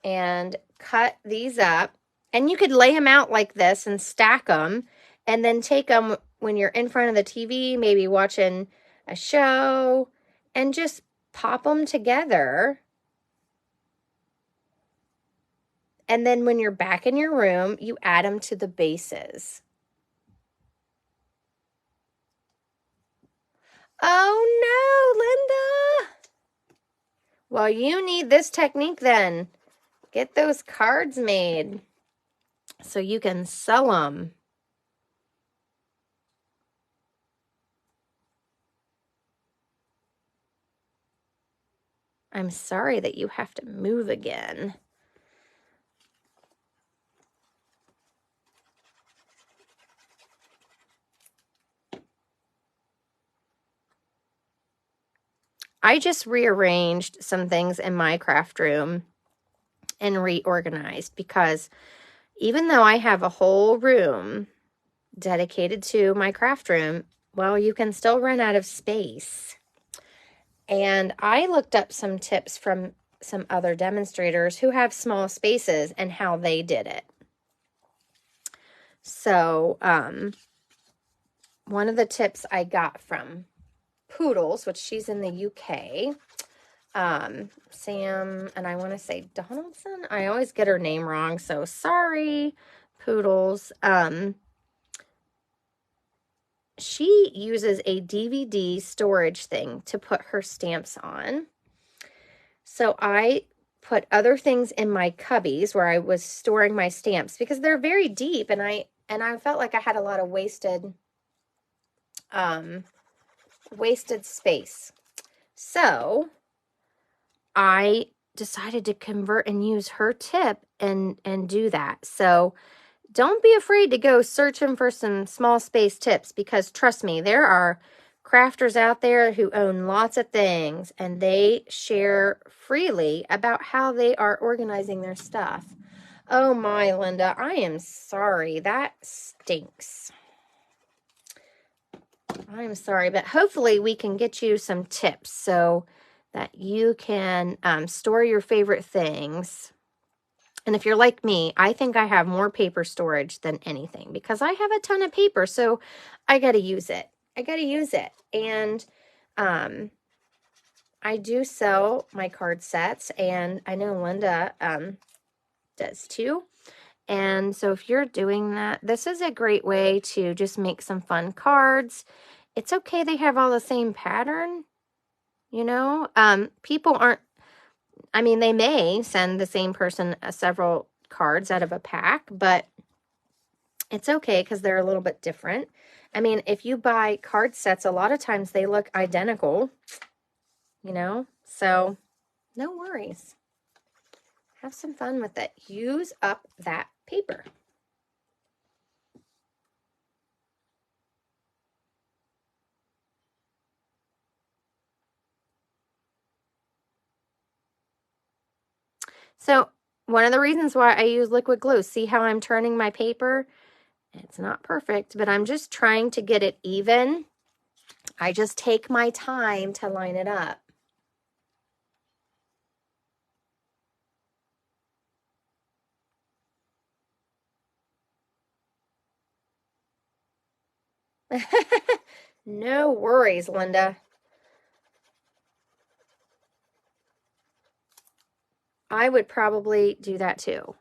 and cut these up. And you could lay them out like this and stack them, and then take them when you're in front of the TV, maybe watching a show, and just pop them together. And then when you're back in your room, you add them to the bases. Oh no, Linda! Well, you need this technique then. Get those cards made so you can sell them. I'm sorry that you have to move again. I just rearranged some things in my craft room and reorganized, because even though I have a whole room dedicated to my craft room, well, you can still run out of space. And I looked up some tips from some other demonstrators who have small spaces and how they did it. So, one of the tips I got from Poodles, which she's in the UK, Sam, and I want to say Donaldson. I always get her name wrong, so sorry, Poodles. She uses a DVD storage thing to put her stamps on. So I put other things in my cubbies where I was storing my stamps, because they're very deep, and I felt like I had a lot of wasted space. So I decided to convert and use her tip and do that. So don't be afraid to go searching for some small space tips, because trust me, there are crafters out there who own lots of things, and they share freely about how they are organizing their stuff. Oh my, Linda, I am sorry. That stinks. I'm sorry, but hopefully we can get you some tips so that you can store your favorite things. And if you're like me, I think I have more paper storage than anything, because I have a ton of paper, so I got to use it. And I do sell my card sets, and I know Linda does too. And so if you're doing that, this is a great way to just make some fun cards. It's okay they have all the same pattern, you know. People aren't, I mean, they may send the same person several cards out of a pack, but it's okay because they're a little bit different. I mean, if you buy card sets, a lot of times they look identical, you know, so no worries. Have some fun with it. Use up that paper. So one of the reasons why I use liquid glue, see how I'm turning my paper? It's not perfect, but I'm just trying to get it even. I just take my time to line it up. No worries, Linda. I would probably do that too.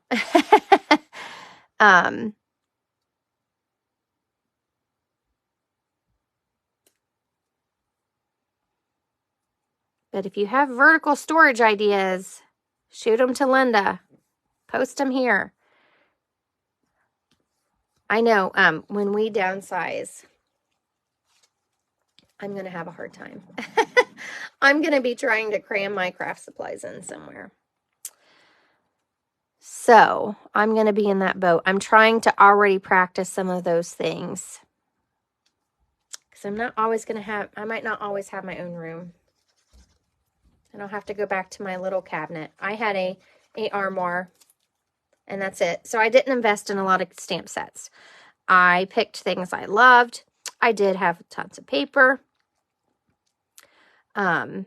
But if you have vertical storage ideas, shoot them to Linda. Post them here. I know when we downsize, I'm going to have a hard time. I'm going to be trying to cram my craft supplies in somewhere. So I'm going to be in that boat. I'm trying to already practice some of those things. Because I'm not always going to have, I might not always have my own room. And I'll have to go back to my little cabinet. I had a armoire, and that's it. So I didn't invest in a lot of stamp sets. I picked things I loved. I did have tons of paper. And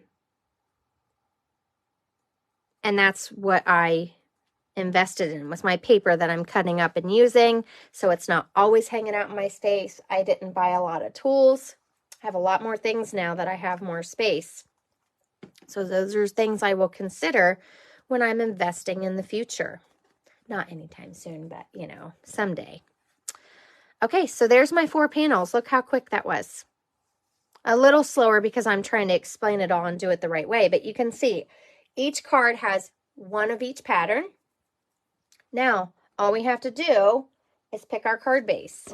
that's what I invested in, was my paper that I'm cutting up and using. So it's not always hanging out in my space. I didn't buy a lot of tools. I have a lot more things now that I have more space. So those are things I will consider when I'm investing in the future. Not anytime soon, but you know, someday. Okay, so there's my 4 panels. Look how quick that was. A little slower because I'm trying to explain it all and do it the right way, but you can see each card has one of each pattern. Now, all we have to do is pick our card base.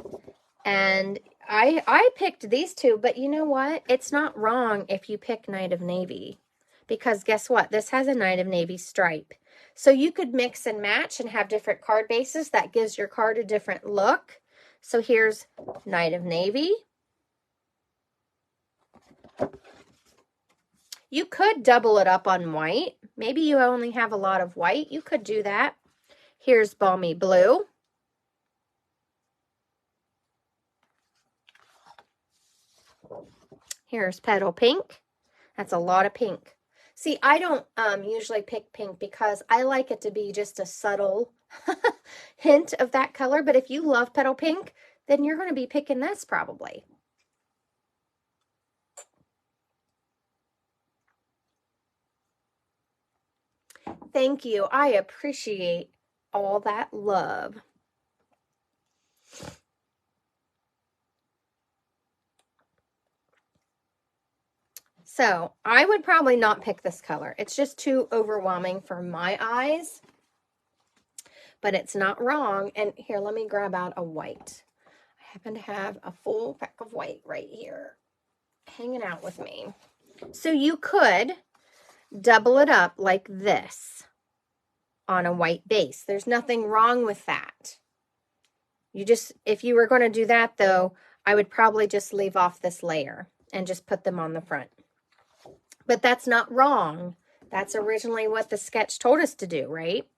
And I picked these 2, but you know what? It's not wrong if you pick Night of Navy, because guess what? This has a Night of Navy stripe. So you could mix and match and have different card bases. That gives your card a different look. So here's Night of Navy. You could double it up on white. Maybe you only have a lot of white. You could do that. Here's Balmy Blue. Here's Petal Pink. That's a lot of pink. See, I don't usually pick pink because I like it to be just a subtle hint of that color. But if you love Petal Pink, then you're going to be picking this probably. Thank you. I appreciate all that love. So I would probably not pick this color. It's just too overwhelming for my eyes, but it's not wrong. And here, let me grab out a white. I happen to have a full pack of white right here hanging out with me. So you could double it up like this on a white base. There's nothing wrong with that. You just, if you were going to do that though, I would probably just leave off this layer and just put them on the front. But that's not wrong. That's originally what the sketch told us to do, right?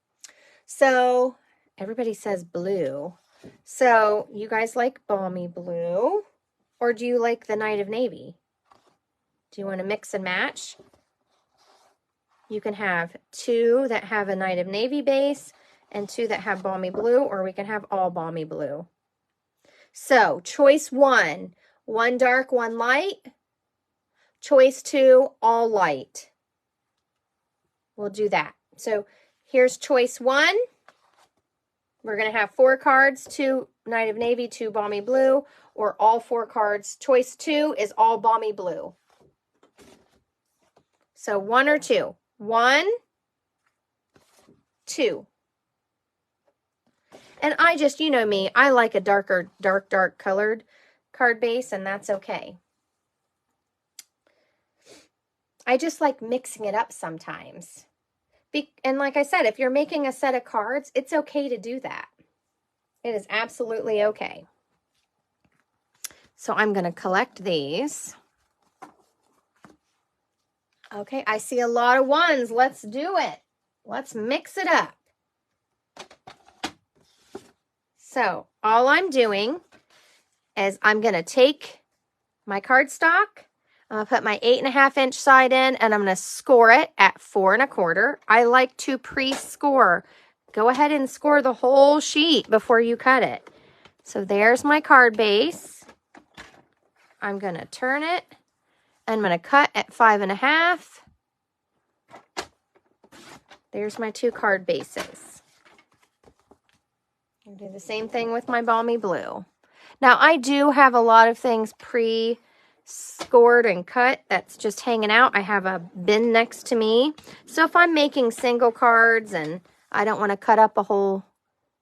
So everybody says blue. So you guys like Balmy Blue, or do you like the Night of Navy? Do you want to mix and match? You can have 2 that have a Night of Navy base and 2 that have Balmy Blue, or we can have all Balmy Blue. So choice 1, 1 dark, 1 light. Choice 2, all light. We'll do that. So here's choice 1. We're going to have 4 cards, 2 Night of Navy, 2 Balmy Blue, or all 4 cards. Choice 2 is all Balmy Blue. So 1 or 2. 1, 2. And I just, you know me, I like a darker, dark colored card base, and that's okay. I just like mixing it up sometimes. And like I said, if you're making a set of cards, it's okay to do that. It is absolutely okay. So I'm going to collect these. Okay, I see a lot of 1s. Let's do it. Let's mix it up. So all I'm doing is I'm going to take my cardstock. I'm going to put my 8.5 inch side in, and I'm going to score it at 4 1/4. I like to pre-score. Go ahead and score the whole sheet before you cut it. So there's my card base. I'm going to turn it. I'm going to cut at 5 1/2. There's my 2 card bases. I'll do the same thing with my Balmy Blue. Now, I do have a lot of things pre scored and cut that's just hanging out. I have a bin next to me. So if I'm making single cards and I don't want to cut up a whole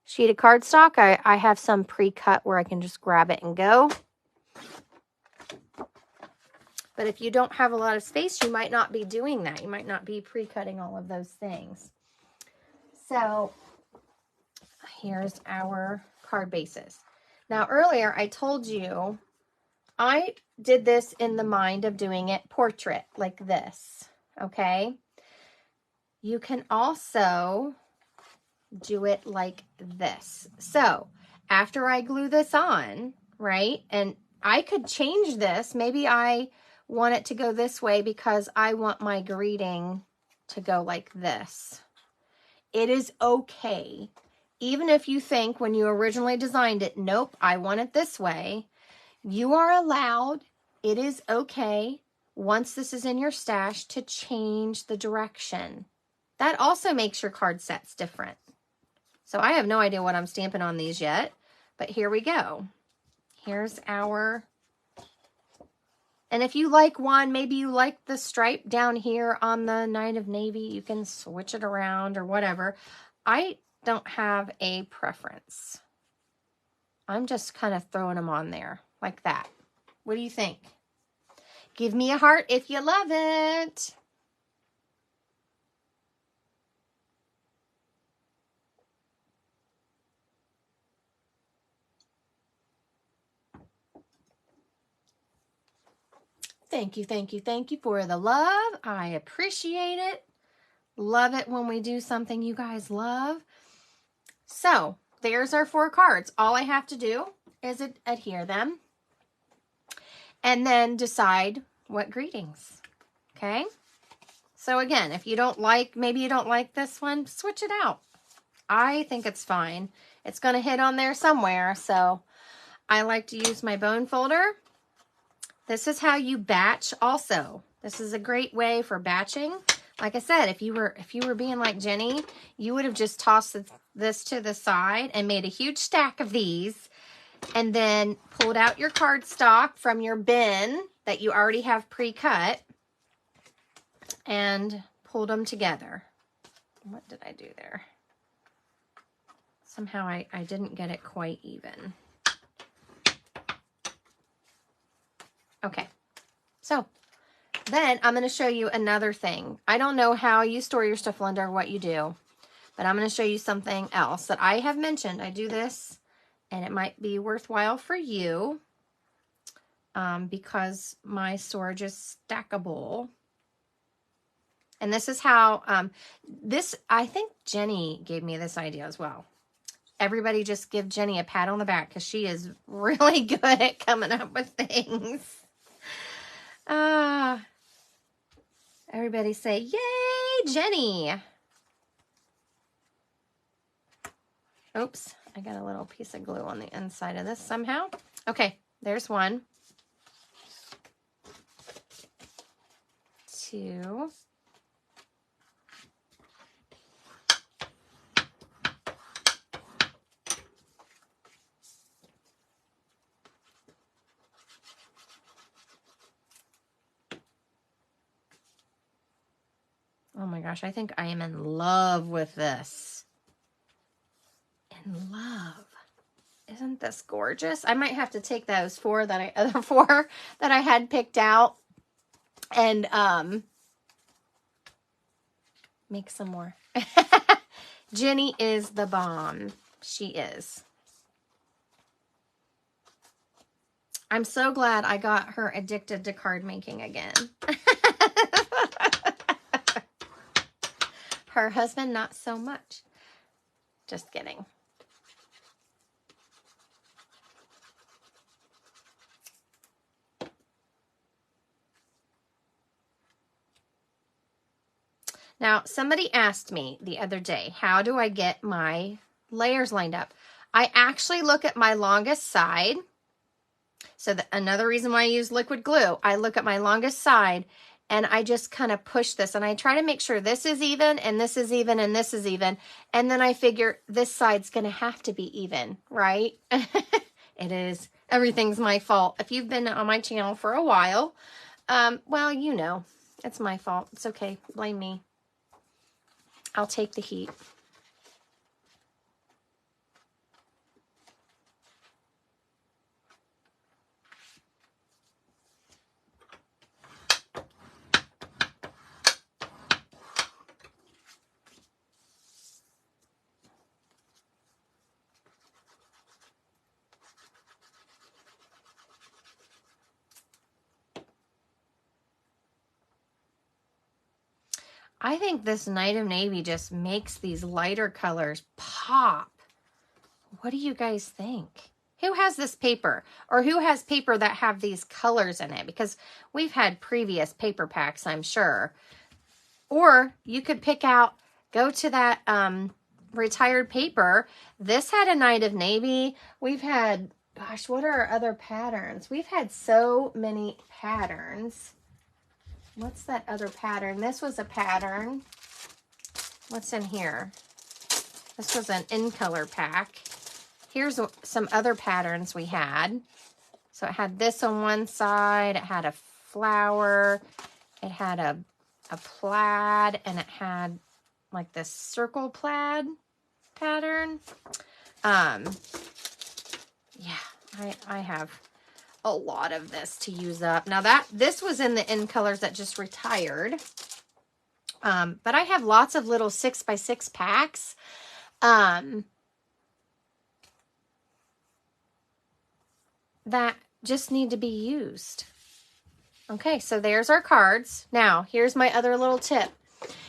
sheet of cardstock, I have some pre-cut where I can just grab it and go. But if you don't have a lot of space, you might not be doing that. You might not be pre-cutting all of those things. So here's our card bases. Now earlier I told you I did this in the mind of doing it portrait like this, okay? You can also do it like this. So after I glue this on, right, and I could change this. Maybe I want it to go this way because I want my greeting to go like this. It is okay. Even if you think when you originally designed it, nope, I want it this way, you are allowed, it is okay, once this is in your stash, to change the direction. That also makes your card sets different. So I have no idea what I'm stamping on these yet, but here we go. Here's our, and if you like one, maybe you like the stripe down here on the Night of Navy, you can switch it around or whatever. I don't have a preference. I'm just kind of throwing them on there like that. What do you think? Give me a heart if you love it. Thank you, thank you, thank you for the love. I appreciate it. Love it when we do something you guys love. So there's our 4 cards. All I have to do is adhere them and then decide what greetings. Okay. So again, if you don't like, maybe you don't like this one, switch it out. I think it's fine. It's going to hit on there somewhere. So I like to use my bone folder. This is how you batch also. This is a great way for batching. Like I said, if you were being like Jenny, you would have just tossed this to the side and made a huge stack of these and then pulled out your cardstock from your bin that you already have pre-cut and pulled them together. What did I do there? Somehow I didn't get it quite even. Okay, so then I'm going to show you another thing. I don't know how you store your stuff, Linda, or what you do, but I'm going to show you something else that I have mentioned. I do this, and it might be worthwhile for you because my storage is stackable. And this is how, I think Jenny gave me this idea as well. Everybody just give Jenny a pat on the back because she is really good at coming up with things. Everybody say, yay, Jenny. Oops, I got a little piece of glue on the inside of this somehow. Okay, there's 1. 2. Oh my gosh, I think I am in love with this. In love. Isn't this gorgeous? I might have to take those other 4 that I had picked out and make some more. Jenny is the bomb. She is. I'm so glad I got her addicted to card making again. Her husband, not so much. Just kidding. Now, somebody asked me the other day, how do I get my layers lined up? I actually look at my longest side. So another reason why I use liquid glue, I look at my longest side and I just kind of push this and I try to make sure this is even and this is even and this is even. And then I figure this side's going to have to be even, right? It is Everything's my fault. If you've been on my channel for a while, well, you know, it's my fault. It's okay. Blame me. I'll take the heat. I think this Night of Navy just makes these lighter colors pop. What do you guys think? Who has this paper? Or who has paper that have these colors in it? Because we've had previous paper packs, I'm sure. Or you could pick out, go to that retired paper. This had a Night of Navy. We've had, gosh, what are our other patterns? We've had so many patterns. What's that other pattern? This was a pattern. What's in here? This was an in color pack. Here's some other patterns we had. So it had this on one side. It had a flower. It had a plaid. And it had like this circle plaid pattern. Yeah, I have a lot of this to use up. Now this was in the in colors that just retired. But I have lots of little 6x6 packs. That just need to be used. Okay, so there's our cards. Now, here's my other little tip.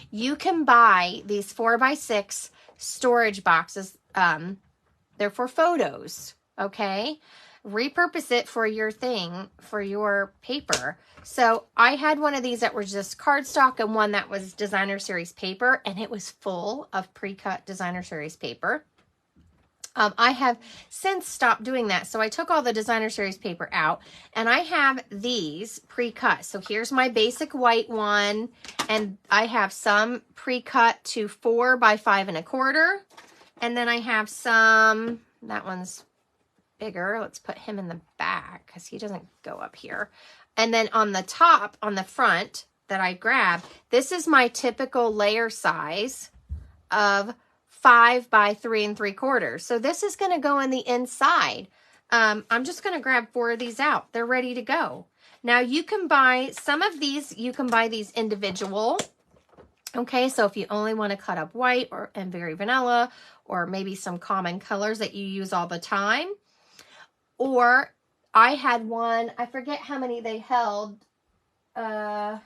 You can buy these 4x6 storage boxes. They're for photos, okay? Repurpose it for your thing, for your paper. So I had one of these that was just cardstock and one that was designer series paper, and it was full of pre-cut designer series paper. I have since stopped doing that. So I took all the designer series paper out, and I have these pre-cut. So here's my basic white one, and I have some pre-cut to 4 by 5 1/4. And then I have some, that one's bigger. Let's put him in the back because he doesn't go up here. And then on the top, on the front that I grabbed, this is my typical layer size of 5 by 3 3/4. So this is going to go in the inside. I'm just going to grab 4 of these out. They're ready to go. Now you can buy some of these. You can buy these individual. Okay, so if you only want to cut up white and very vanilla, or maybe some common colors that you use all the time. Or I had one, I forget how many they held. I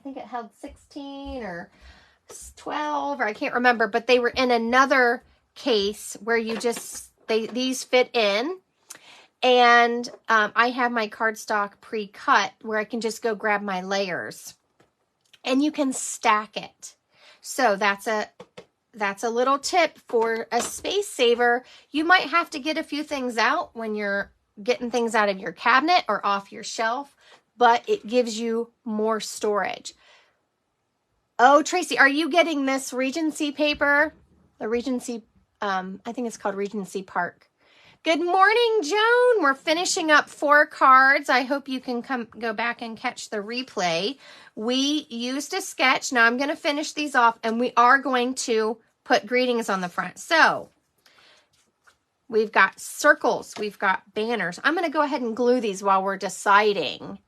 think it held 16 or 12, or I can't remember, but they were in another case where you just, these fit in. And I have my cardstock pre-cut where I can just go grab my layers. And you can stack it. So that's a little tip for a space saver. You might have to get a few things out when you're getting things out of your cabinet or off your shelf, but it gives you more storage. Oh, Tracy, are you getting this Regency paper? The Regency, I think it's called Regency Park. Good morning, Joan. We're finishing up 4 cards. I hope you can go back and catch the replay. We used a sketch. Now I'm going to finish these off, and we are going to put greetings on the front. So we've got circles. We've got banners. I'm going to go ahead and glue these while we're deciding.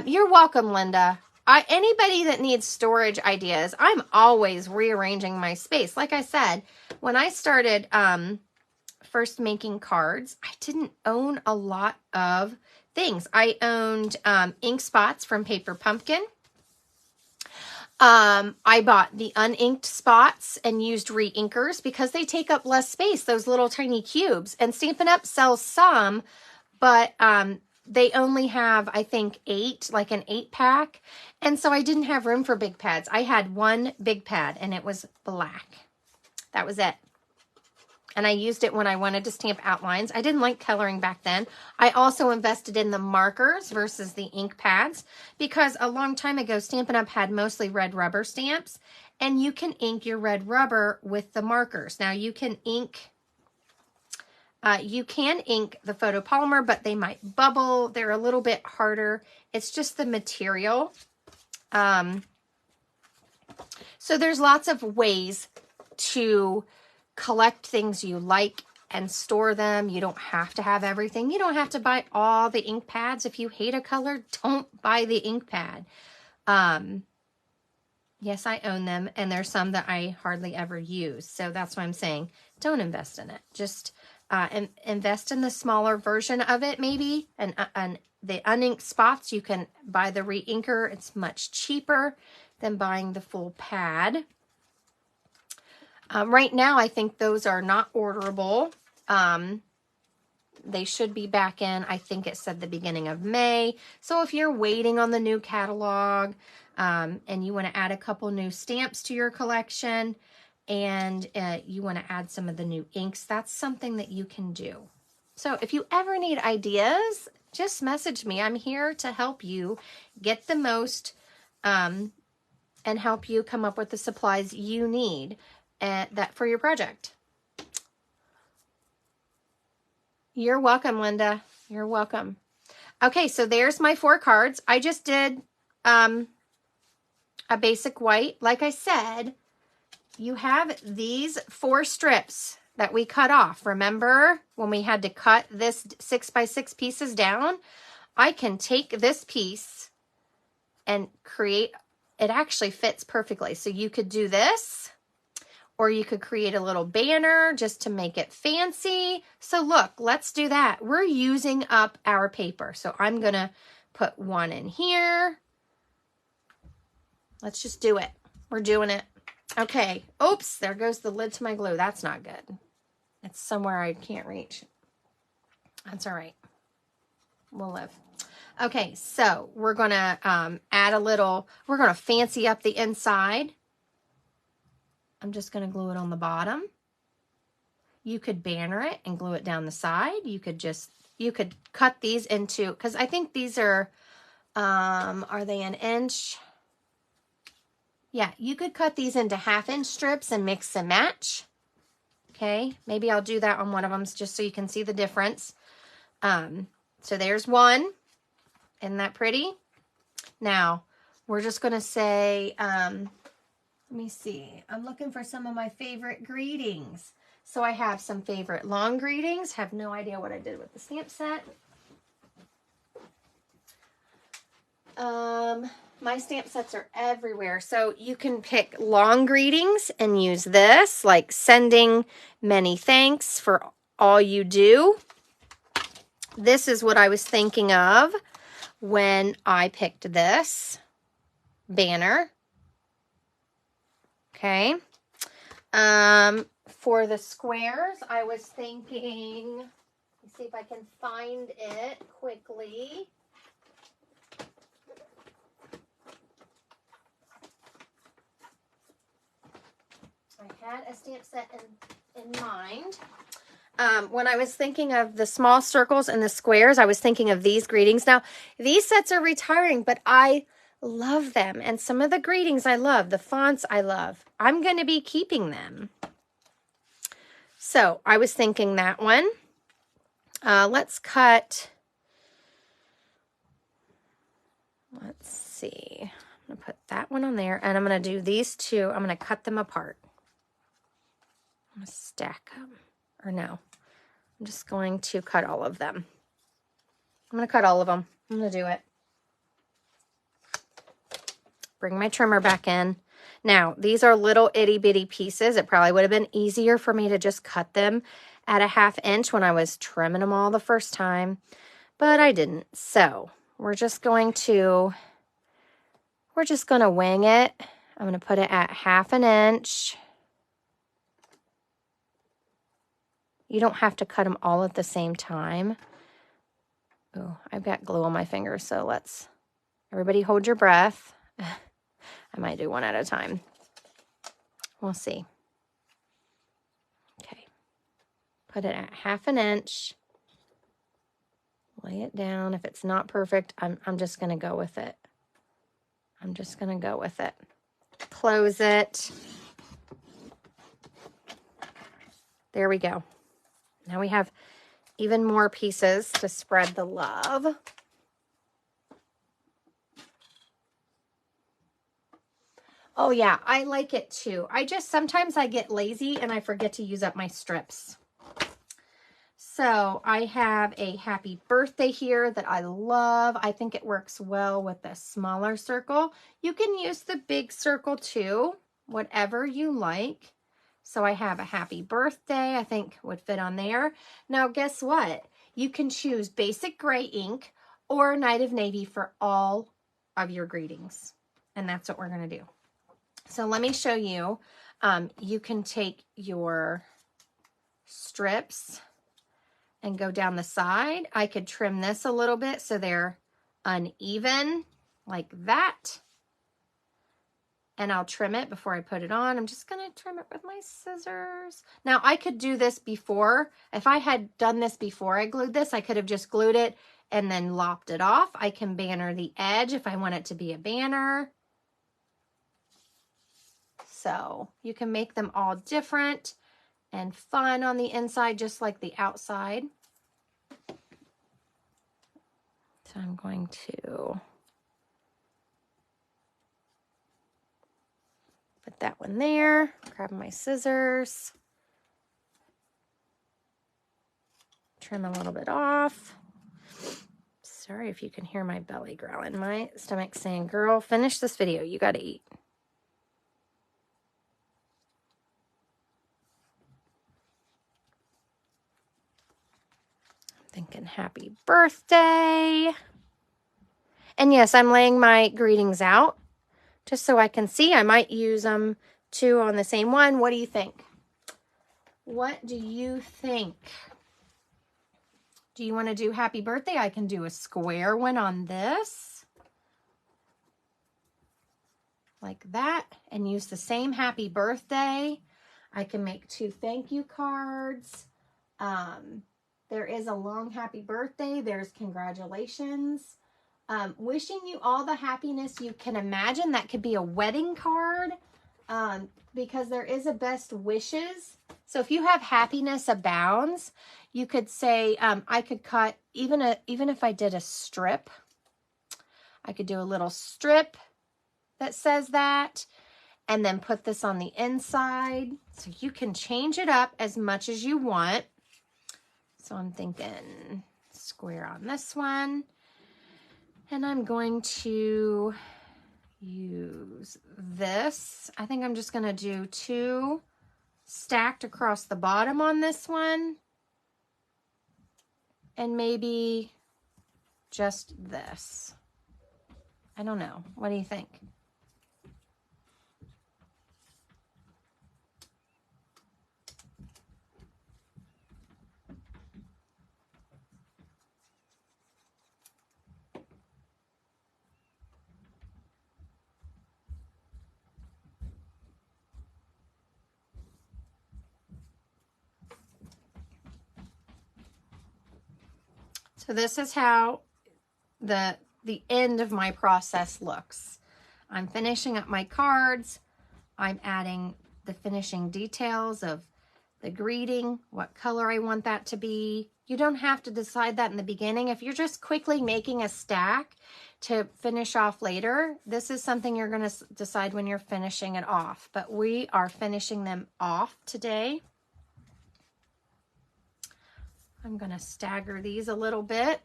You're welcome, Linda. Anybody that needs storage ideas, I'm always rearranging my space. Like I said, when I started first making cards, I didn't own a lot of things. I owned ink spots from Paper Pumpkin. I bought the uninked spots and used re-inkers because they take up less space, those little tiny cubes. And Stampin' Up! Sells some, but they only have, I think, 8, like an 8-pack. And so I didn't have room for big pads. I had one big pad, and it was black. That was it. And I used it when I wanted to stamp outlines. I didn't like coloring back then. I also invested in the markers versus the ink pads because a long time ago, Stampin' Up! Had mostly red rubber stamps, and you can ink your red rubber with the markers. Now, you can ink You can ink the photopolymer, but they might bubble. They're a little bit harder. It's just the material. So there's lots of ways to collect things you like and store them. You don't have to have everything. You don't have to buy all the ink pads. If you hate a color, don't buy the ink pad. Yes, I own them, and there's some that I hardly ever use. So that's why I'm saying don't invest in it. Just invest in the smaller version of it, maybe. And the uninked spots, you can buy the re-inker. It's much cheaper than buying the full pad. Right now, I think those are not orderable. They should be back in, I think it said the beginning of May. So if you're waiting on the new catalog, and you want to add a couple new stamps to your collection, and you want to add some of the new inks, that's something that you can do. So if you ever need ideas, just message me. I'm here to help you get the most, and help you come up with the supplies you need that for your project. You're welcome, Linda. You're welcome. Okay, so there's my 4 cards. I just did a basic white. Like I said, you have these 4 strips that we cut off. Remember when we had to cut this 6x6 pieces down? I can take this piece and create, it actually fits perfectly. So you could do this, or you could create a little banner just to make it fancy. So look, let's do that. We're using up our paper. So I'm gonna put 1 in here. Let's just do it. We're doing it. Okay. Oops, there goes the lid to my glue. That's not good. It's somewhere I can't reach. That's all right. We'll live. Okay, so we're gonna add a little, we're gonna fancy up the inside. I'm just gonna glue it on the bottom. You could banner it and glue it down the side. You could cut these into, because I think these are they 1 inch? Yeah, you could cut these into 1/2-inch strips and mix and match. Okay, maybe I'll do that on one of them just so you can see the difference. So there's 1. Isn't that pretty? Now, we're just going to say, let me see. I'm looking for some of my favorite greetings. So I have some favorite long greetings. Have no idea what I did with the stamp set. My stamp sets are everywhere. So you can pick long greetings and use this, like sending many thanks for all you do. This is what I was thinking of when I picked this banner. Okay. For the squares, I was thinking, let's see if I can find it quickly. I had a stamp set in mind. When I was thinking of the small circles and the squares, I was thinking of these greetings. Now, these sets are retiring, but I love them. And some of the greetings I love, the fonts I love. I'm going to be keeping them. So I was thinking that one. Let's cut. Let's see. I'm going to put that one on there, and I'm going to do these 2. I'm going to cut them apart. I'm going to stack them. Or no. I'm just going to cut all of them. I'm going to cut all of them. I'm going to do it. Bring my trimmer back in. Now, these are little itty bitty pieces. It probably would have been easier for me to just cut them at a 1/2 inch when I was trimming them all the first time, but I didn't. So we're just going to wing it. I'm going to put it at 1/2 inch. You don't have to cut them all at the same time. Oh, I've got glue on my fingers, so let's, everybody hold your breath. I might do one at a time. We'll see. Okay. Put it at 1/2 inch. Lay it down. If it's not perfect, I'm just going to go with it. I'm just going to go with it. Close it. There we go. Now we have even more pieces to spread the love. Oh yeah, I like it too. Sometimes I get lazy and I forget to use up my strips. So I have a happy birthday here that I love. I think it works well with the smaller circle. You can use the big circle too, whatever you like. So I have a happy birthday, I think would fit on there. Now guess what? You can choose basic gray ink or Night of Navy for all of your greetings. And that's what we're gonna do. So let me show you. You can take your strips and go down the side. I could trim this a little bit so they're uneven like that. And I'll trim it before I put it on. I'm just gonna trim it with my scissors. Now I could do this before. If I had done this before I glued this, I could have just glued it and then lopped it off. I can banner the edge if I want it to be a banner. So you can make them all different and fun on the inside, just like the outside. So I'm going to put that one there, grab my scissors, trim a little bit off. Sorry if you can hear my belly growling. My stomach's saying, girl, finish this video. You got to eat. Thinking happy birthday. And yes, I'm laying my greetings out just so I can see. I might use them two on the same one. What do you think? What do you think? Do you want to do happy birthday? I can do a square one on this. Like that. And use the same happy birthday. I can make two thank you cards. There is a long happy birthday. There's congratulations. Wishing you all the happiness you can imagine. That could be a wedding card because there is a best wishes. So if you have happiness abounds, you could say, I could cut, even if I did a strip, I could do a little strip that says that and then put this on the inside. So you can change it up as much as you want. So I'm thinking square on this one. And I'm going to use this. I think I'm just going to do two stacked across the bottom on this one. And maybe just this. I don't know. What do you think? So this is how the end of my process looks. I'm finishing up my cards. I'm adding the finishing details of the greeting, what color I want that to be. You don't have to decide that in the beginning. If you're just quickly making a stack to finish off later, this is something you're going to decide when you're finishing it off. But we are finishing them off today. I'm going to stagger these a little bit.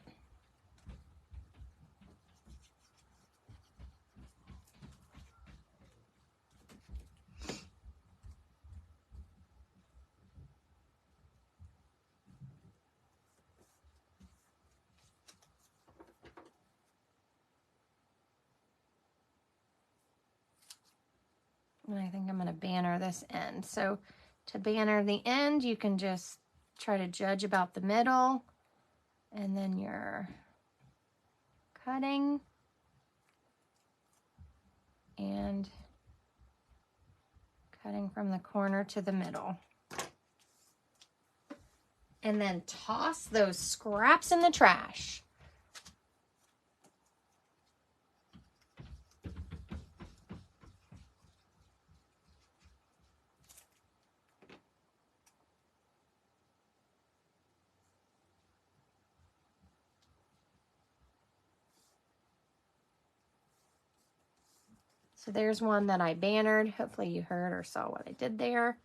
And I think I'm going to banner this end. So to banner the end, you can just try to judge about the middle. And then you're cutting. And cutting from the corner to the middle. And then toss those scraps in the trash. So there's one that I bannered. Hopefully you heard or saw what I did there.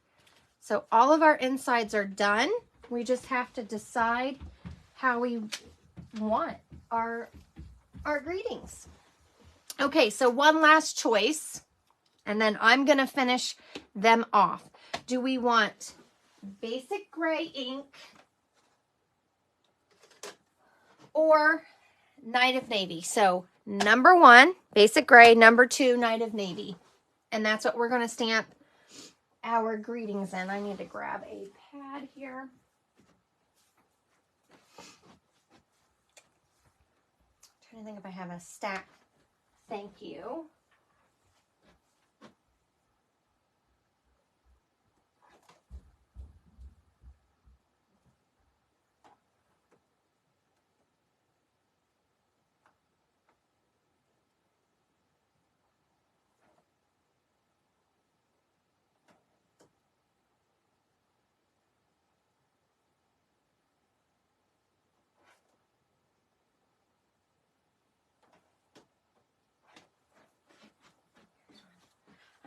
So all of our insides are done. We just have to decide how we want our greetings. Okay, so one last choice, and then I'm going to finish them off. Do we want basic gray ink or Night of Navy? So number 1, basic gray. Number 2, Night of Navy. And that's what we're going to stamp our greetings in. I need to grab a pad here. I'm trying to think if I have a stack. Thank you.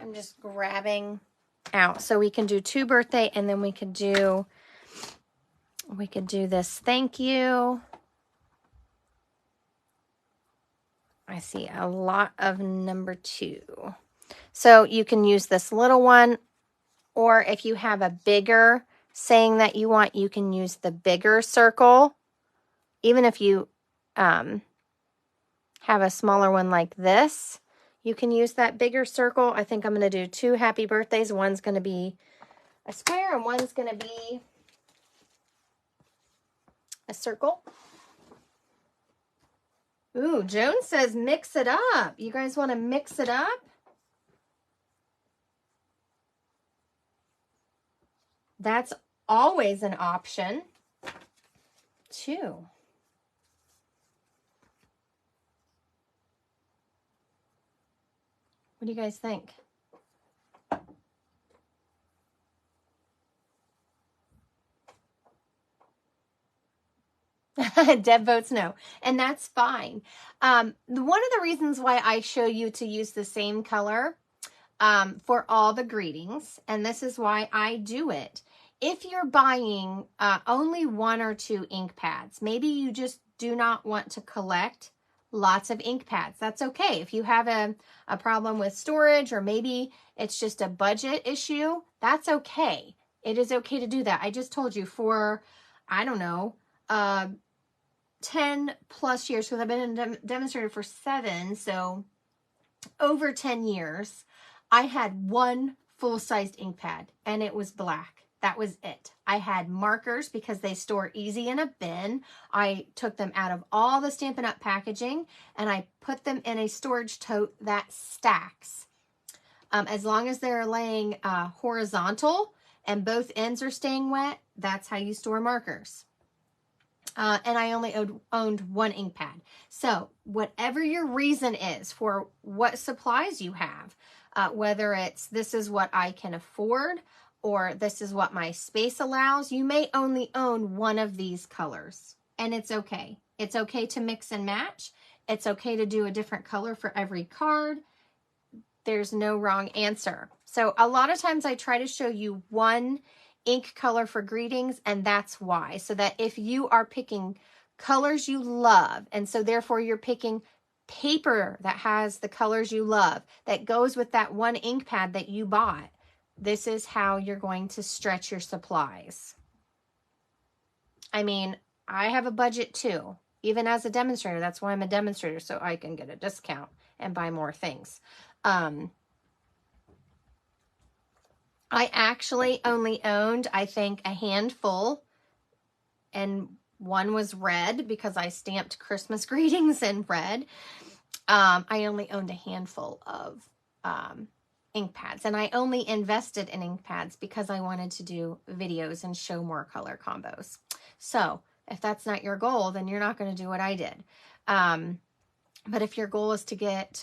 I'm just grabbing out. So we can do 2 birthday, and then we could do this thank you. I see a lot of number 2. So you can use this little one, or if you have a bigger saying that you want, you can use the bigger circle. Even if you have a smaller one like this, you can use that bigger circle. I think I'm going to do 2 happy birthdays. One's going to be a square and one's going to be a circle. Ooh, Joan says mix it up. You guys want to mix it up? That's always an option, too. What do you guys think? Deb votes no, and that's fine. One of the reasons why I show you to use the same color for all the greetings, and this is why I do it. If you're buying only 1 or 2 ink pads, maybe you just do not want to collect lots of ink pads. That's okay. If you have a problem with storage, or maybe it's just a budget issue, that's okay. It is okay to do that. I just told you for, I don't know, 10 plus years, because I've been a demonstrator for 7, so over 10 years, I had 1 full-sized ink pad, and it was black. That was it. I had markers because they store easy in a bin. I took them out of all the Stampin' Up! Packaging, and I put them in a storage tote that stacks. As long as they're laying horizontal and both ends are staying wet, that's how you store markers. And I only owned 1 ink pad. So whatever your reason is for what supplies you have, whether it's this is what I can afford, or this is what my space allows, you may only own 1 of these colors, and it's okay. It's okay to mix and match. It's okay to do a different color for every card. There's no wrong answer. So a lot of times I try to show you 1 ink color for greetings, and that's why. So that if you are picking colors you love, and so therefore you're picking paper that has the colors you love, that goes with that 1 ink pad that you bought, this is how you're going to stretch your supplies. I mean, I have a budget too, even as a demonstrator. That's why I'm a demonstrator, so I can get a discount and buy more things. I actually only owned, I think, a handful, and 1 was red because I stamped Christmas greetings in red. I only owned a handful of ink pads, and I only invested in ink pads because I wanted to do videos and show more color combos. So if that's not your goal, then you're not going to do what I did. But if your goal is to get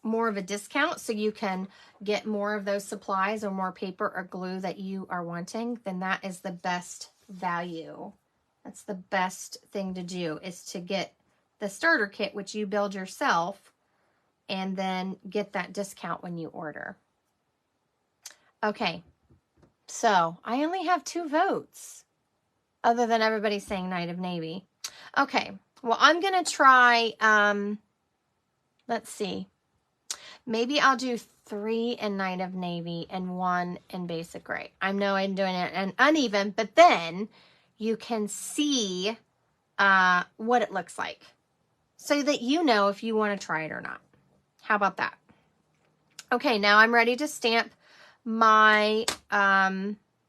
more of a discount so you can get more of those supplies or more paper or glue that you are wanting, then that is the best value. That's the best thing to do, is to get the starter kit, which you build yourself, and then get that discount when you order. Okay, so I only have 2 votes, other than everybody saying Night of Navy. Okay, well, I'm going to try, let's see. Maybe I'll do 3 in Night of Navy and 1 in Basic Gray. I know I'm doing it an uneven, but then you can see what it looks like so that you know if you want to try it or not. How about that? Okay, now I'm ready to stamp my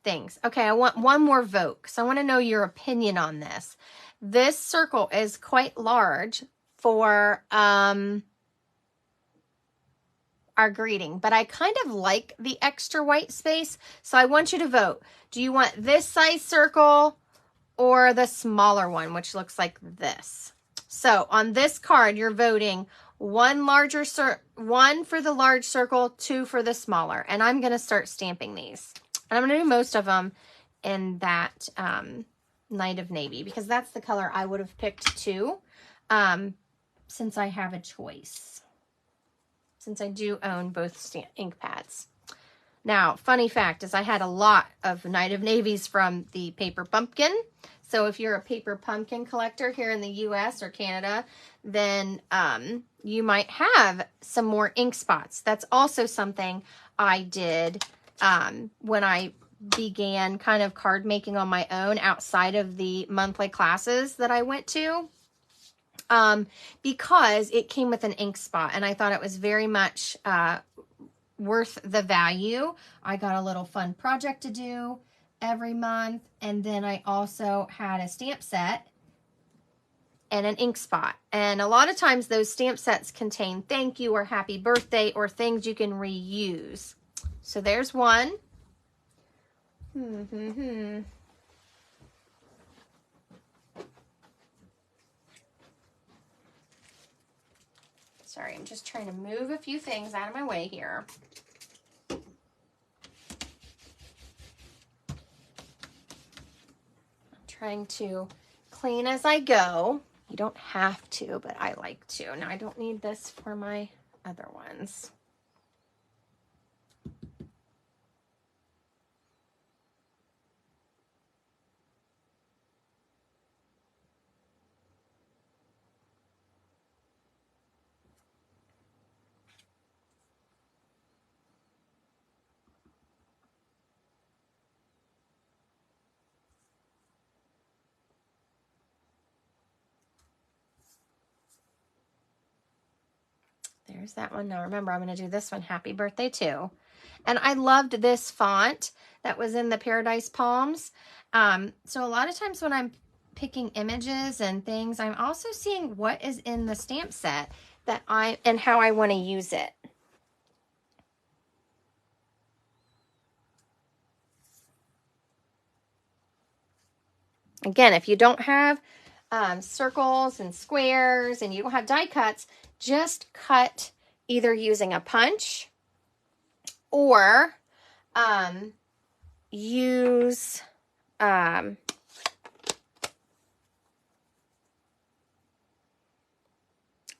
things. Okay, I want 1 more vote because I want to know your opinion on this. This circle is quite large for our greeting, but I kind of like the extra white space, so I want you to vote. Do you want this size circle or the smaller one, which looks like this? So on this card, you're voting 1 for the large circle, 2 for the smaller, and I'm going to start stamping these. And I'm going to do most of them in that Night of Navy because that's the color I would have picked too, since I have a choice. Since I do own both ink pads. Now, funny fact is I had a lot of Night of Navies from the Paper Pumpkin. So if you're a Paper Pumpkin collector here in the US or Canada, then you might have some more ink spots. That's also something I did when I began kind of card making on my own outside of the monthly classes that I went to. Because it came with an ink spot and I thought it was very much worth the value. I got a little fun project to do every month, and then I also had a stamp set and an ink spot. And a lot of times those stamp sets contain thank you or happy birthday or things you can reuse. So there's one. Sorry, I'm just trying to move a few things out of my way here. I'm trying to clean as I go. You don't have to, but I like to. Now, I don't need this for my other ones. There's that one. Now remember, I'm going to do this one, Happy Birthday too. And I loved this font that was in the Paradise Palms. So a lot of times when I'm picking images and things, I'm also seeing what is in the stamp set and how I want to use it. Again, if you don't have circles and squares and you don't have die cuts, just cut either using a punch or use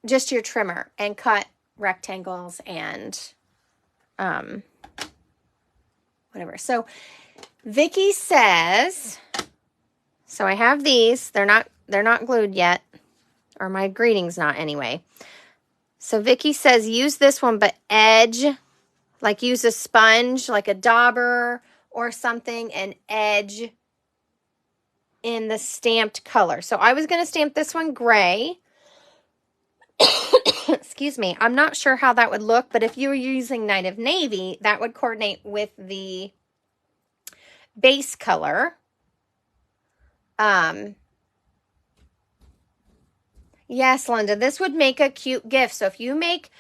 just your trimmer and cut rectangles and whatever. So Vicky says, so I have these. They're not glued yet, or my greeting's not anyway. So Vicky says use this one, but edge, like use a sponge, like a dauber or something, and edge in the stamped color. So I was going to stamp this one gray. Excuse me. I'm not sure how that would look, but if you were using Night of Navy, that would coordinate with the base color. Yes, Linda, this would make a cute gift. So if you make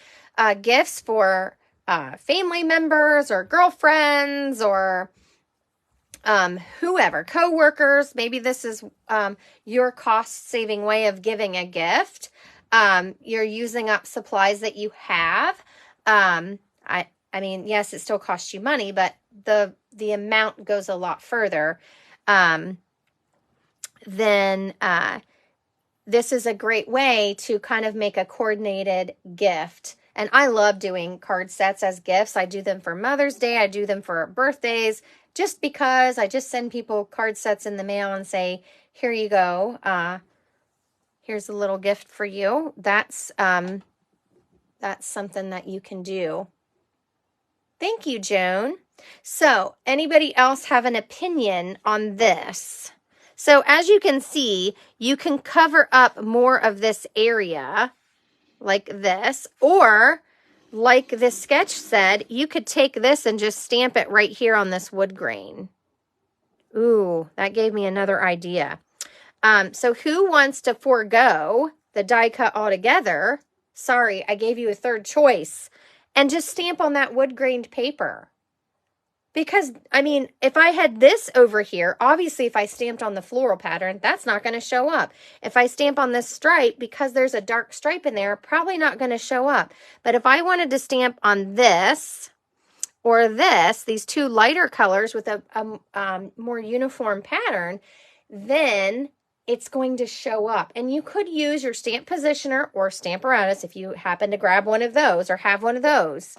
gifts for family members or girlfriends or whoever, co-workers, maybe this is your cost-saving way of giving a gift. You're using up supplies that you have. I mean, yes, it still costs you money, but the amount goes a lot further. Then this is a great way to kind of make a coordinated gift And I love doing card sets as gifts. I do them for Mother's Day. I do them for birthdays, just because I just send people card sets in the mail and say, here you go. Here's a little gift for you. That's something that you can do. Thank you, Joan. So, anybody else have an opinion on this? So, as you can see, you can cover up more of this area like this, or like this sketch said, you could take this and just stamp it right here on this wood grain. Ooh, that gave me another idea. So who wants to forego the die cut altogether? Sorry, I gave you a third choice. And just stamp on that wood grained paper. Because, I mean, if I had this over here, obviously if I stamped on the floral pattern, that's not going to show up. If I stamp on this stripe, because there's a dark stripe in there, probably not going to show up. But if I wanted to stamp on this or this, these two lighter colors with a more uniform pattern, then it's going to show up. And you could use your stamp positioner or Stamparatus if you happen to grab one of those or have one of those.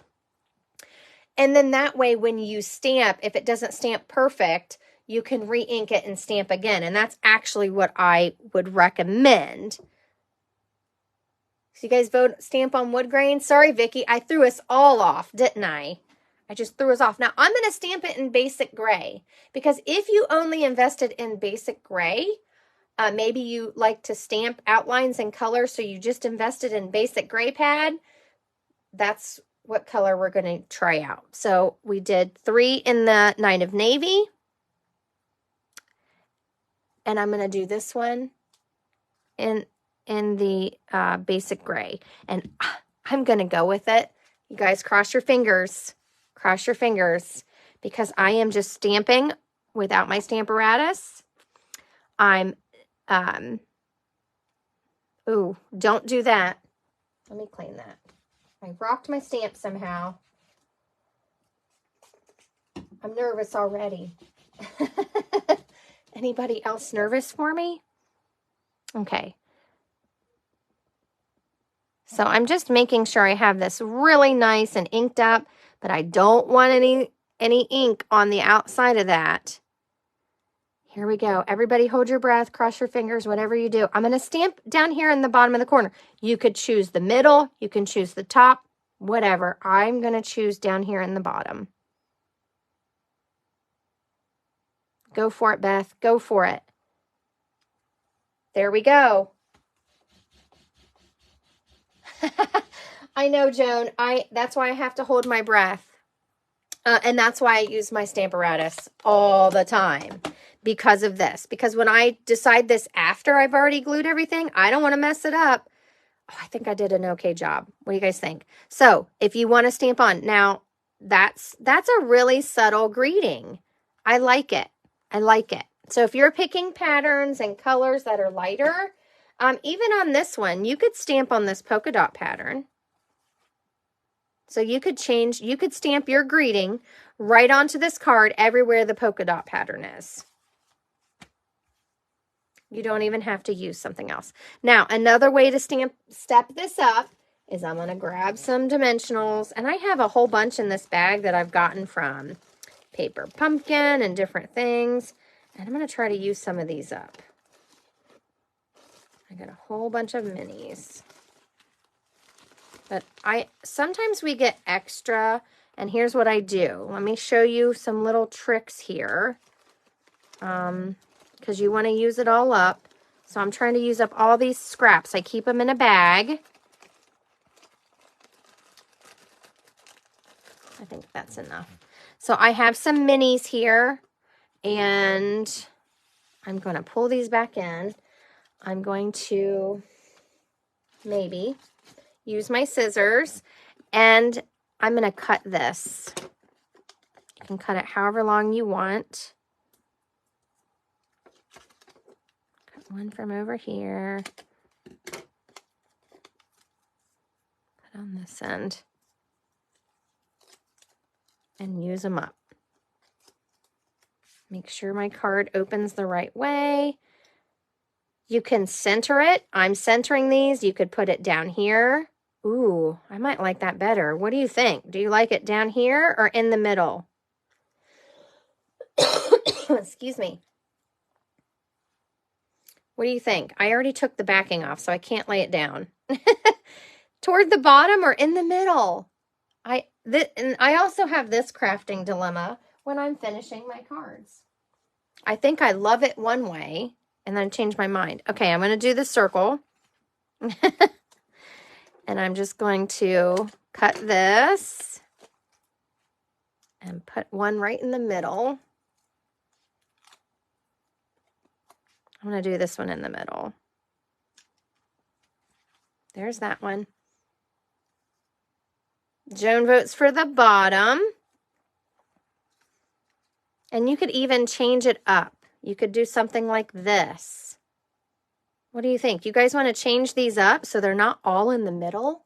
And then that way, when you stamp, if it doesn't stamp perfect, you can re-ink it and stamp again. And that's actually what I would recommend. So you guys vote stamp on wood grain? Sorry, Vicki, I threw us all off, didn't I? I just threw us off. Now, I'm going to stamp it in basic gray. Because if you only invested in basic gray, maybe you like to stamp outlines and colors, so you just invested in basic gray pad, that's what color we're going to try out. So we did 3 in the 9 of Navy. And I'm going to do this one in the basic gray. And I'm going to go with it. You guys cross your fingers. Cross your fingers. Because I am just stamping without my Stamparatus. Ooh, don't do that. Let me clean that. I rocked my stamp somehow. I'm nervous already. Anybody else nervous for me? Okay. So I'm just making sure I have this really nice and inked up, but I don't want any ink on the outside of that. Here we go. Everybody hold your breath, cross your fingers, whatever you do. I'm going to stamp down here in the bottom of the corner. You could choose the middle. You can choose the top, whatever. I'm going to choose down here in the bottom. Go for it, Beth. Go for it. There we go. I know, Joan. That's why I have to hold my breath. And that's why I use my Stamparatus all the time. Because of this. Because when I decide this after I've already glued everything, I don't want to mess it up. Oh, I think I did an okay job. What do you guys think? So, if you want to stamp on, now, that's a really subtle greeting. I like it. I like it. So, if you're picking patterns and colors that are lighter, even on this one, you could stamp on this polka dot pattern. So, you could stamp your greeting right onto this card everywhere the polka dot pattern is. You don't even have to use something else. Now, another way to step this up is I'm going to grab some dimensionals. And I have a whole bunch in this bag that I've gotten from Paper Pumpkin and different things. And I'm going to try to use some of these up. I got a whole bunch of minis. But sometimes we get extra. And here's what I do. Let me show you some little tricks here. Because you want to use it all up. So I'm trying to use up all these scraps. I keep them in a bag. I think that's enough. So I have some minis here. And I'm going to pull these back in. I'm going to maybe use my scissors. And I'm going to cut this. You can cut it however long you want. One from over here. Put on this end. And use them up. Make sure my card opens the right way. You can center it. I'm centering these. You could put it down here Ooh, I might like that better. What do you think? Do you like it down here or in the middle? Excuse me. What do you think? I already took the backing off, so I can't lay it down. Toward the bottom or in the middle? And I also have this crafting dilemma when I'm finishing my cards. I think I love it one way, and then change my mind. Okay, I'm going to do the circle. And I'm just going to cut this and put one right in the middle. I'm going to do this one in the middle. There's that one. Joan votes for the bottom. And you could even change it up. You could do something like this. What do you think? You guys want to change these up so they're not all in the middle?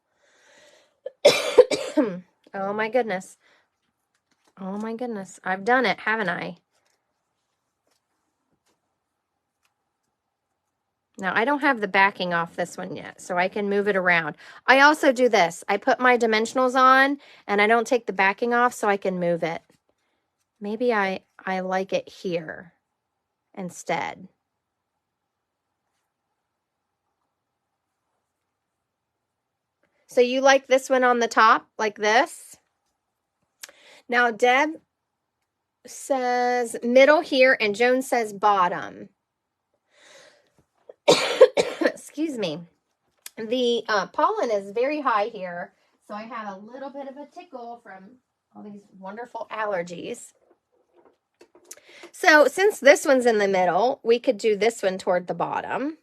Oh my goodness. Oh my goodness. I've done it, haven't I? Now, I don't have the backing off this one yet, so I can move it around. I also do this. I put my dimensionals on, and I don't take the backing off so I can move it. Maybe I like it here instead. So you like this one on the top, like this? Now, Deb says middle here, and Joan says bottom. Excuse me. The pollen is very high here, so I have a little bit of a tickle from all these wonderful allergies. So since this one's in the middle, we could do this one toward the bottom.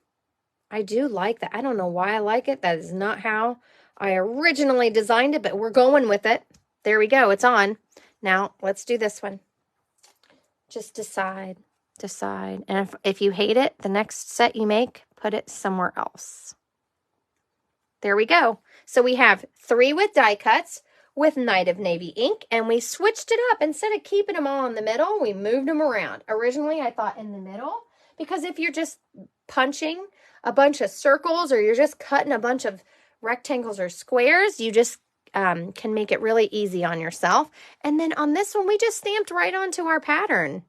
I do like that. I don't know why I like it. That is not how I originally designed it, but we're going with it. There we go. It's on. Now, let's do this one. Just decide. And if you hate it, the next set you make, put it somewhere else. There we go. So we have 3 with die cuts with Night of Navy ink, and we switched it up. Instead of keeping them all in the middle, we moved them around. Originally, I thought in the middle, because if you're just punching a bunch of circles or you're just cutting a bunch of rectangles or squares, you just can make it really easy on yourself. And then on this one, we just stamped right onto our pattern.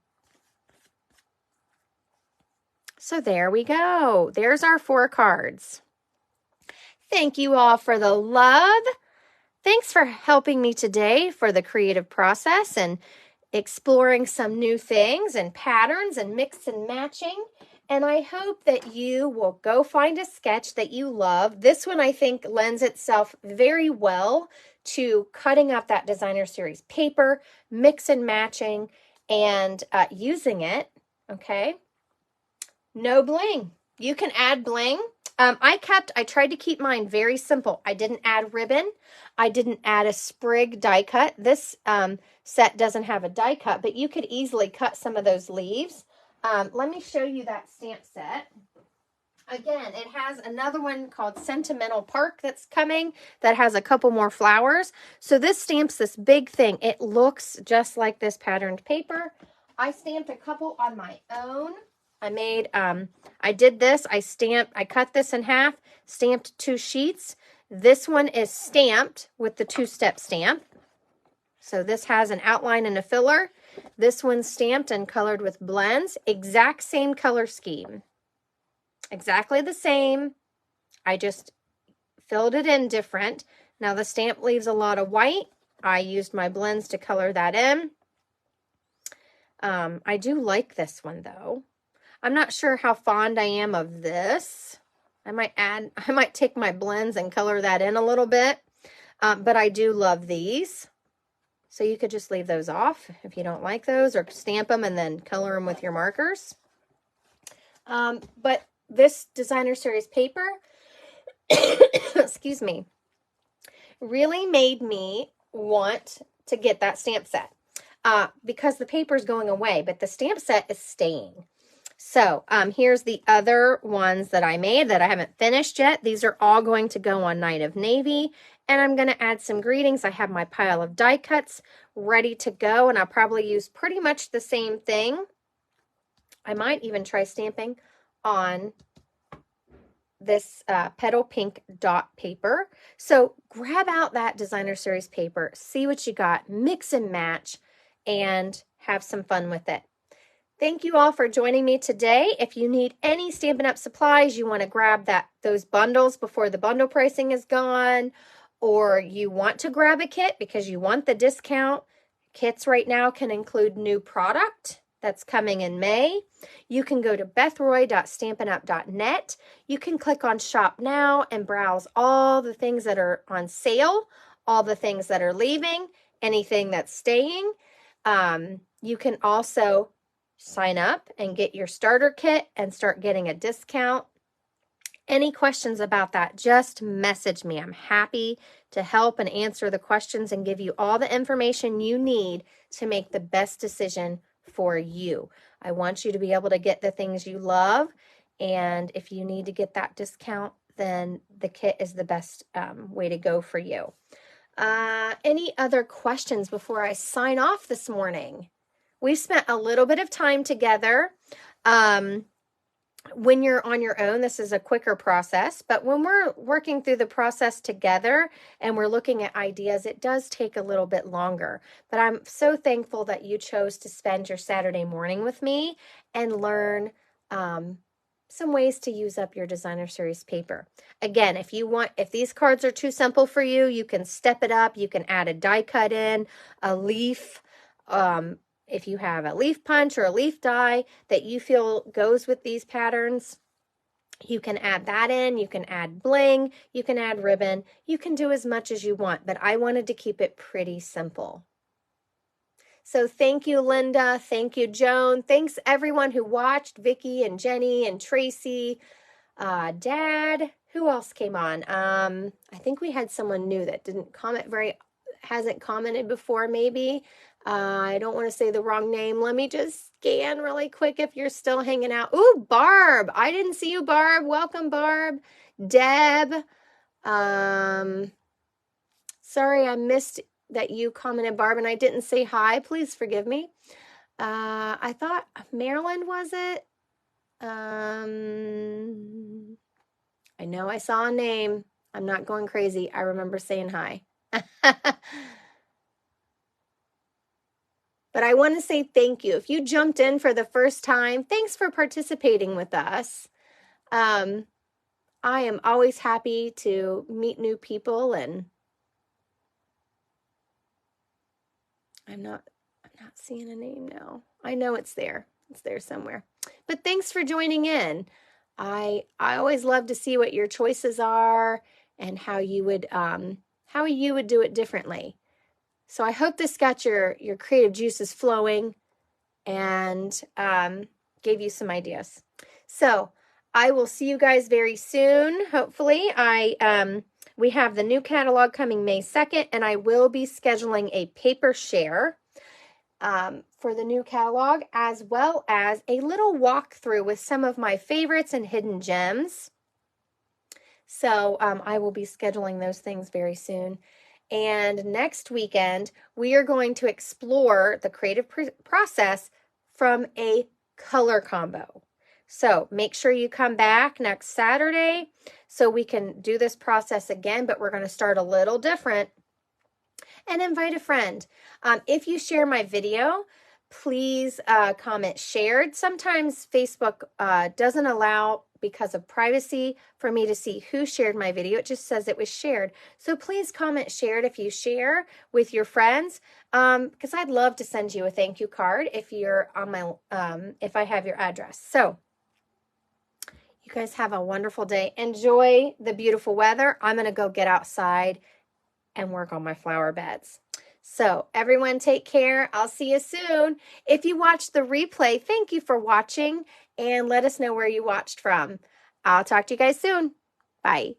So there we go. There's our 4 cards. Thank you all for the love. Thanks for helping me today for the creative process and exploring some new things and patterns and mix and matching. And I hope that you will go find a sketch that you love. This one, I think, lends itself very well to cutting up that designer series paper, mix and matching, and using it, okay? No bling. You can add bling. I tried to keep mine very simple. I didn't add ribbon. I didn't add a sprig die cut. This set doesn't have a die cut, but you could easily cut some of those leaves. Let me show you that stamp set. Again, it has another one called Sentimental Park that's coming that has a couple more flowers. So this stamps this big thing. It looks just like this patterned paper. I stamped a couple on my own. I did this. I cut this in half, stamped 2 sheets. This one is stamped with the 2-step stamp. So this has an outline and a filler. This one's stamped and colored with blends. Exact same color scheme. Exactly the same. I just filled it in different. Now the stamp leaves a lot of white. I used my blends to color that in. I do like this one though. I'm not sure how fond I am of this. I might take my blends and color that in a little bit. But I do love these. So you could just leave those off if you don't like those, or stamp them and then color them with your markers. But this designer series paper, excuse me, really made me want to get that stamp set. Because the paper is going away, but the stamp set is staying. So here's the other ones that I made that I haven't finished yet. These are all going to go on Night of Navy. And I'm going to add some greetings. I have my pile of die cuts ready to go. And I'll probably use pretty much the same thing. I might even try stamping on this petal pink dot paper. So grab out that designer series paper, see what you got, mix and match, and have some fun with it. Thank you all for joining me today. If you need any Stampin' Up! Supplies, you want to grab those bundles before the bundle pricing is gone, or you want to grab a kit because you want the discount, kits right now can include new product that's coming in May. You can go to bethroy.stampinup.net. You can click on Shop Now and browse all the things that are on sale, all the things that are leaving, anything that's staying. You can also sign up and get your starter kit and start getting a discount. Any questions about that, just message me. I'm happy to help and answer the questions and give you all the information you need to make the best decision for you. I want you to be able to get the things you love, and if you need to get that discount, then the kit is the best way to go for you. Any other questions before I sign off this morning? We've spent a little bit of time together. When you're on your own, this is a quicker process, but when we're working through the process together and we're looking at ideas, it does take a little bit longer. But I'm so thankful that you chose to spend your Saturday morning with me and learn some ways to use up your designer series paper. Again, if these cards are too simple for you, you can step it up. You can add a die cut in, a leaf, if you have a leaf punch or a leaf die that you feel goes with these patterns, you can add that in. You can add bling, you can add ribbon, you can do as much as you want, but I wanted to keep it pretty simple. So thank you, Linda. Thank you, Joan. Thanks everyone who watched, Vicki and Jenny and Tracy, Dad. Who else came on? I think we had someone new that hasn't commented before maybe. I don't want to say the wrong name. Let me just scan really quick if you're still hanging out. Ooh, Barb. I didn't see you, Barb. Welcome, Barb. Deb. Sorry, I missed that you commented, Barb, and I didn't say hi. Please forgive me. I thought Maryland was it? I know I saw a name. I'm not going crazy. I remember saying hi. But I want to say thank you. If you jumped in for the first time, thanks for participating with us. I am always happy to meet new people, and I'm not seeing a name now. I know it's there. It's there somewhere. But thanks for joining in. I always love to see what your choices are and how you would do it differently. So I hope this got your creative juices flowing and gave you some ideas. So I will see you guys very soon. Hopefully, we have the new catalog coming May 2nd, and I will be scheduling a paper share for the new catalog, as well as a little walkthrough with some of my favorites and hidden gems. So I will be scheduling those things very soon. And next weekend, we are going to explore the creative process from a color combo. So make sure you come back next Saturday so we can do this process again, but we're going to start a little different. And invite a friend. If you share my video, please comment shared. Sometimes Facebook doesn't allow, because of privacy, for me to see who shared my video. It just says it was shared. So please comment shared if you share with your friends, because I'd love to send you a thank you card if you're on my if I have your address. So you guys have a wonderful day. Enjoy the beautiful weather. I'm going to go get outside and work on my flower beds. So everyone take care. I'll see you soon. If you watched the replay, thank you for watching, and let us know where you watched from. I'll talk to you guys soon. Bye.